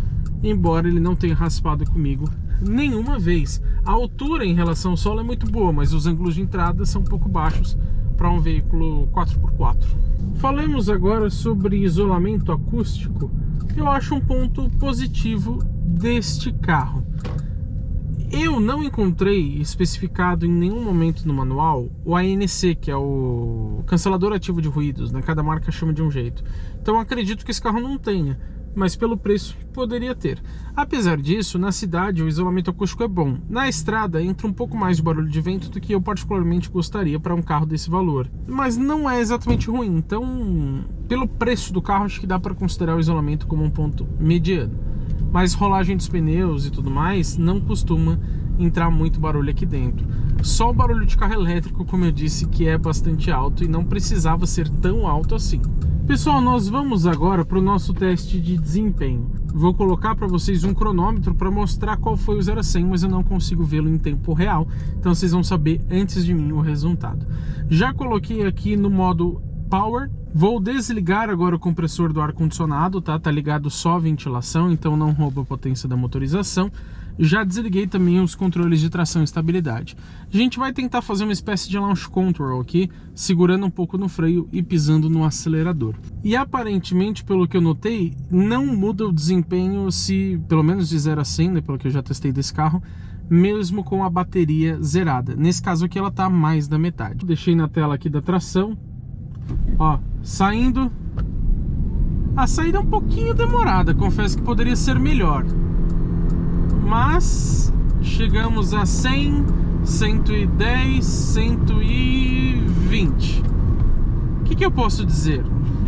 embora ele não tenha raspado comigo nenhuma vez. A altura em relação ao solo é muito boa, mas os ângulos de entrada são um pouco baixos para um veículo 4x4. Falemos agora sobre isolamento acústico. Eu acho um ponto positivo deste carro. Eu não encontrei especificado em nenhum momento no manual o ANC, que é o cancelador ativo de ruídos, né? Cada marca chama de um jeito. Então acredito que esse carro não tenha, mas pelo preço poderia ter. Apesar disso, na cidade o isolamento acústico é bom. Na estrada entra um pouco mais de barulho de vento do que eu particularmente gostaria para um carro desse valor. Mas não é exatamente ruim, então pelo preço do carro acho que dá para considerar o isolamento como um ponto mediano. Mas rolagem dos pneus e tudo mais não costuma entrar muito barulho aqui dentro. Só o barulho de carro elétrico, como eu disse, que é bastante alto e não precisava ser tão alto assim. Pessoal, nós vamos agora para o nosso teste de desempenho. Vou colocar para vocês um cronômetro para mostrar qual foi o 0 a 100, mas eu não consigo vê-lo em tempo real, então vocês vão saber antes de mim o resultado. Já coloquei aqui no modo Power. Vou desligar agora o compressor do ar-condicionado, tá? Tá ligado só a ventilação, então não rouba a potência da motorização. Já desliguei também os controles de tração e estabilidade. A gente vai tentar fazer uma espécie de launch control aqui, segurando um pouco no freio e pisando no acelerador. E aparentemente, pelo que eu notei, não muda o desempenho, se pelo menos de 0 a 100, né, pelo que eu já testei desse carro, mesmo com a bateria zerada. Nesse caso aqui ela tá mais da metade. Deixei na tela aqui da tração. Ó, saindo. A saída é um pouquinho demorada, confesso que poderia ser melhor. Mas chegamos a 100, 110, 120. O que eu posso dizer?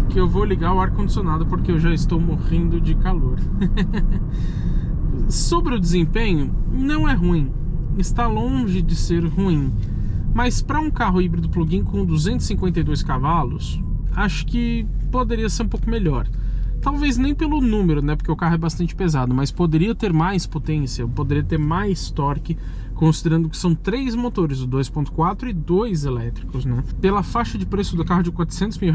Que eu vou ligar o ar-condicionado porque eu já estou morrendo de calor. Sobre o desempenho, não é ruim. Está longe de ser ruim. Mas para um carro híbrido plug-in com 252 cavalos, acho que poderia ser um pouco melhor. Talvez nem pelo número, né, porque o carro é bastante pesado, mas poderia ter mais potência, poderia ter mais torque, considerando que são 3 motores, o 2.4 e 2 elétricos, né? Pela faixa de preço do carro de R$400 mil,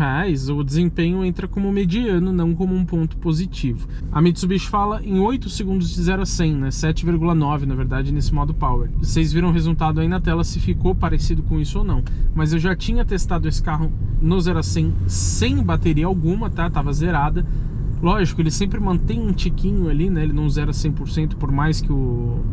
o desempenho entra como mediano, não como um ponto positivo. A Mitsubishi fala em 8 segundos de 0 a 100, né? 7,9 na verdade nesse modo Power. Vocês viram o resultado aí na tela, se ficou parecido com isso ou não. Mas eu já tinha testado esse carro no 0 a 100 sem bateria alguma, tá? Tava zerada. Lógico, ele sempre mantém um tiquinho ali, né? Ele não zera 100%, por mais que o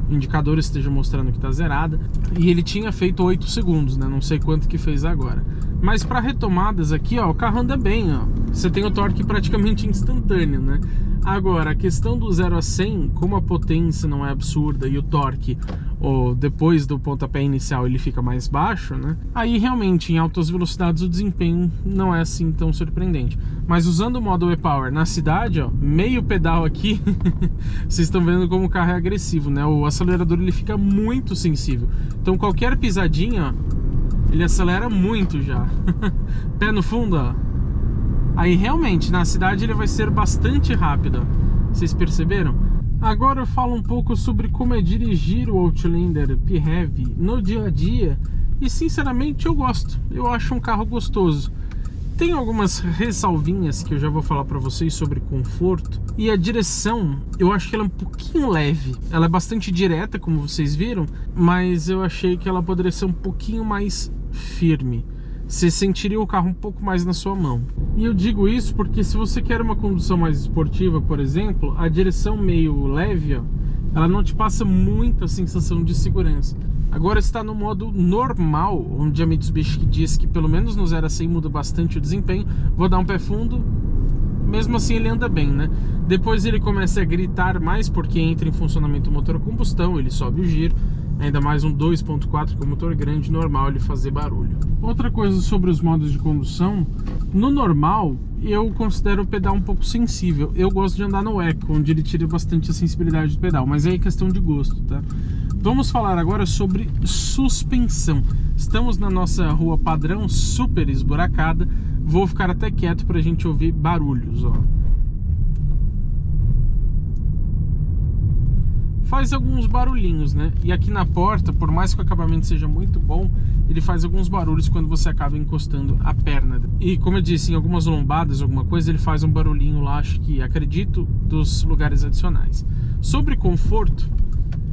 indicador esteja mostrando que está zerada. E ele tinha feito 8 segundos, né? Não sei quanto que fez agora. Mas para retomadas aqui, ó, o carro anda bem, ó. Você tem o torque praticamente instantâneo, né? Agora, a questão do 0 a 100, como a potência não é absurda e o torque, ou depois do pontapé inicial, ele fica mais baixo, né? Aí realmente em altas velocidades o desempenho não é assim tão surpreendente. Mas usando o modo e-Power na cidade, ó, meio pedal aqui, vocês estão vendo como o carro é agressivo, né? O acelerador ele fica muito sensível. Então qualquer pisadinha, ó, ele acelera muito já. Pé no fundo, ó. Aí realmente na cidade ele vai ser bastante rápido, ó. Vocês perceberam? Agora eu falo um pouco sobre como é dirigir o Outlander PHEV no dia a dia. E sinceramente eu gosto, eu acho um carro gostoso. Tem algumas ressalvinhas que eu já vou falar para vocês sobre conforto. E a direção, eu acho que ela é um pouquinho leve. Ela é bastante direta, como vocês viram, mas eu achei que ela poderia ser um pouquinho mais firme. Você sentiria o carro um pouco mais na sua mão. E eu digo isso porque se você quer uma condução mais esportiva, por exemplo, a direção meio leve, ó, ela não te passa muita sensação de segurança. Agora está no modo normal, onde a Mitsubishi diz que pelo menos no 0 a 100 muda bastante o desempenho. Vou dar um pé fundo mesmo assim ele anda bem, né? Depois ele começa a gritar mais porque entra em funcionamento o motor a combustão, ele sobe o giro, ainda mais um 2.4 com motor grande, normal ele fazer barulho. Outra coisa sobre os modos de condução, no normal eu considero o pedal um pouco sensível. Eu gosto de andar no Eco, onde ele tira bastante a sensibilidade do pedal, mas aí é questão de gosto, tá? Vamos falar agora sobre suspensão. Estamos na nossa rua padrão, super esburacada. Vou ficar até quieto para a gente ouvir barulhos, ó. Faz alguns barulhinhos, né? E aqui na porta, por mais que o acabamento seja muito bom, ele faz alguns barulhos quando você acaba encostando a perna. E como eu disse, em algumas lombadas, alguma coisa, ele faz um barulhinho lá, acho que, acredito, dos lugares adicionais. Sobre conforto,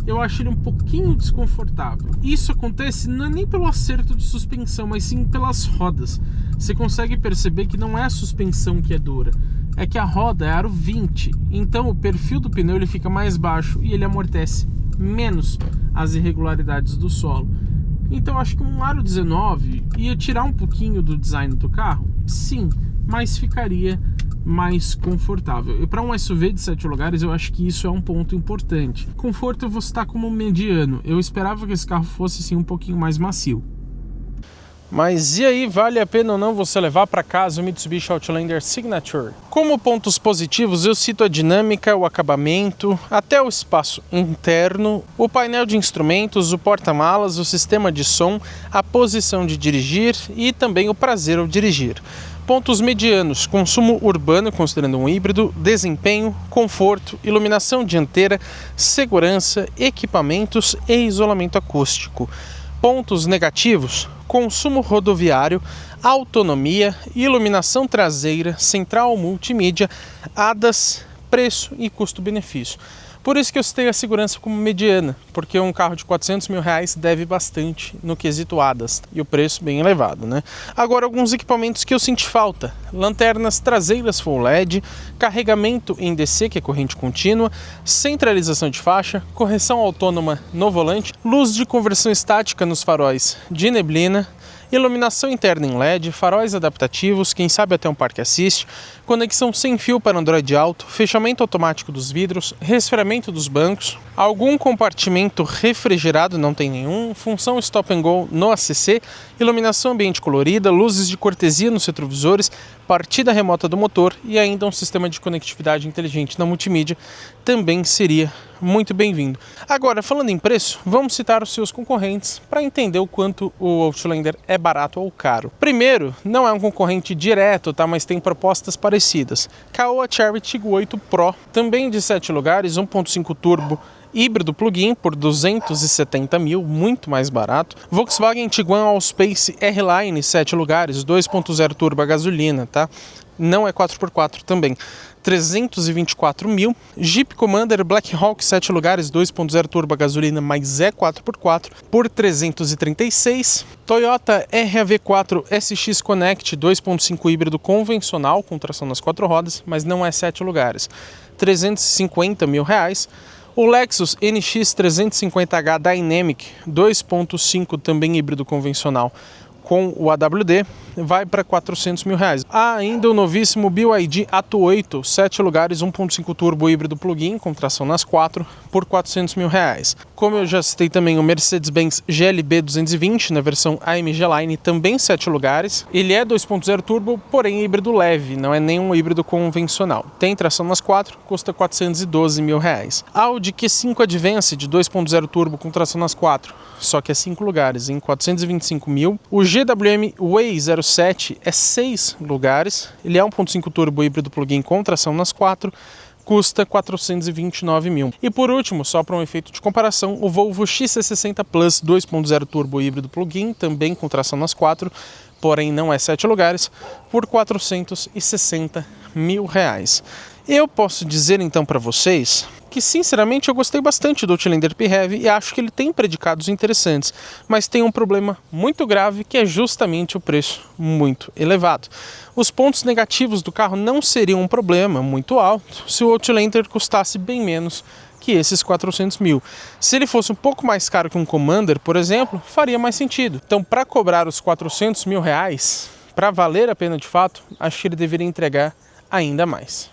eu acho ele um pouquinho desconfortável. Isso acontece não é nem pelo acerto de suspensão, mas sim pelas rodas. Você consegue perceber que não é a suspensão que é dura, é que a roda é aro 20, então o perfil do pneu ele fica mais baixo e ele amortece menos as irregularidades do solo. Então eu acho que um aro 19 ia tirar um pouquinho do design do carro, sim, mas ficaria mais confortável. E para um SUV de 7 lugares eu acho que isso é um ponto importante. Conforto eu vou citar como mediano. Eu esperava que esse carro fosse sim um pouquinho mais macio. Mas e aí, vale a pena ou não você levar para casa o Mitsubishi Outlander Signature? Como pontos positivos eu cito a dinâmica, o acabamento, até o espaço interno, o painel de instrumentos, o porta-malas, o sistema de som, a posição de dirigir e também o prazer ao dirigir. Pontos medianos: consumo urbano, considerando um híbrido, desempenho, conforto, iluminação dianteira, segurança, equipamentos e isolamento acústico. Pontos negativos: consumo rodoviário, autonomia, iluminação traseira, central multimídia, ADAS, preço e custo-benefício. Por isso que eu citei a segurança como mediana, porque um carro de 400 mil reais deve bastante no quesito ADAS e o preço bem elevado, né? Agora, alguns equipamentos que eu senti falta: lanternas traseiras full LED, carregamento em DC, que é corrente contínua, centralização de faixa, correção autônoma no volante, luz de conversão estática nos faróis de neblina, iluminação interna em LED, faróis adaptativos, quem sabe até um parque assist, conexão sem fio para Android Auto, fechamento automático dos vidros, resfriamento dos bancos, algum compartimento refrigerado, não tem nenhum, função Stop and Go no ACC, iluminação ambiente colorida, luzes de cortesia nos retrovisores, partida remota do motor e ainda um sistema de conectividade inteligente na multimídia também seria muito bem-vindo. Agora, falando em preço, vamos citar os seus concorrentes para entender o quanto o Outlander é barato ou caro. Primeiro, não é um concorrente direto, tá? Mas tem propostas parecidas. Caoa Chery Tiggo 8 Pro, também de 7 lugares, 1.5 turbo, híbrido plug-in por 270 mil, muito mais barato. Volkswagen Tiguan Allspace R-Line, 7 lugares, 2.0 turbo a gasolina, tá? Não é 4x4 também. 324 mil. Jeep Commander Black Hawk 7 lugares, 2.0 turbo a gasolina, mas é 4x4 por 336. Toyota RAV4 SX Connect 2.5 híbrido convencional com tração nas 4 rodas, mas não é 7 lugares, 350 mil reais. O Lexus NX 350h Dynamic 2.5 também híbrido convencional com o AWD vai para 400 mil reais. Há ainda o novíssimo BYD Atto 8, 7 lugares, 1.5 turbo híbrido plug-in com tração nas 4 por 400 mil reais. Como eu já citei também o Mercedes-Benz GLB 220 na versão AMG Line, também 7 lugares. Ele é 2.0 turbo, porém híbrido leve, não é nenhum híbrido convencional. Tem tração nas 4, custa 412 mil reais. Audi Q5 Advance de 2.0 turbo com tração nas 4, só que é 5 lugares, em 425 mil. O GWM Way 07 é 6 lugares, ele é 1.5 turbo híbrido plug-in com tração nas 4, custa 429 mil. E por último, só para um efeito de comparação, o Volvo XC60 Plus 2.0 turbo híbrido plug-in, também com tração nas 4, porém não é 7 lugares, por 460 mil reais. Eu posso dizer então para vocês que sinceramente eu gostei bastante do Outlander PHEV e acho que ele tem predicados interessantes, mas tem um problema muito grave que é justamente o preço muito elevado. Os pontos negativos do carro não seriam um problema muito alto se o Outlander custasse bem menos que esses 400 mil. Se ele fosse um pouco mais caro que um Commander, por exemplo, faria mais sentido. Então, para cobrar os 400 mil reais, para valer a pena de fato, acho que ele deveria entregar ainda mais.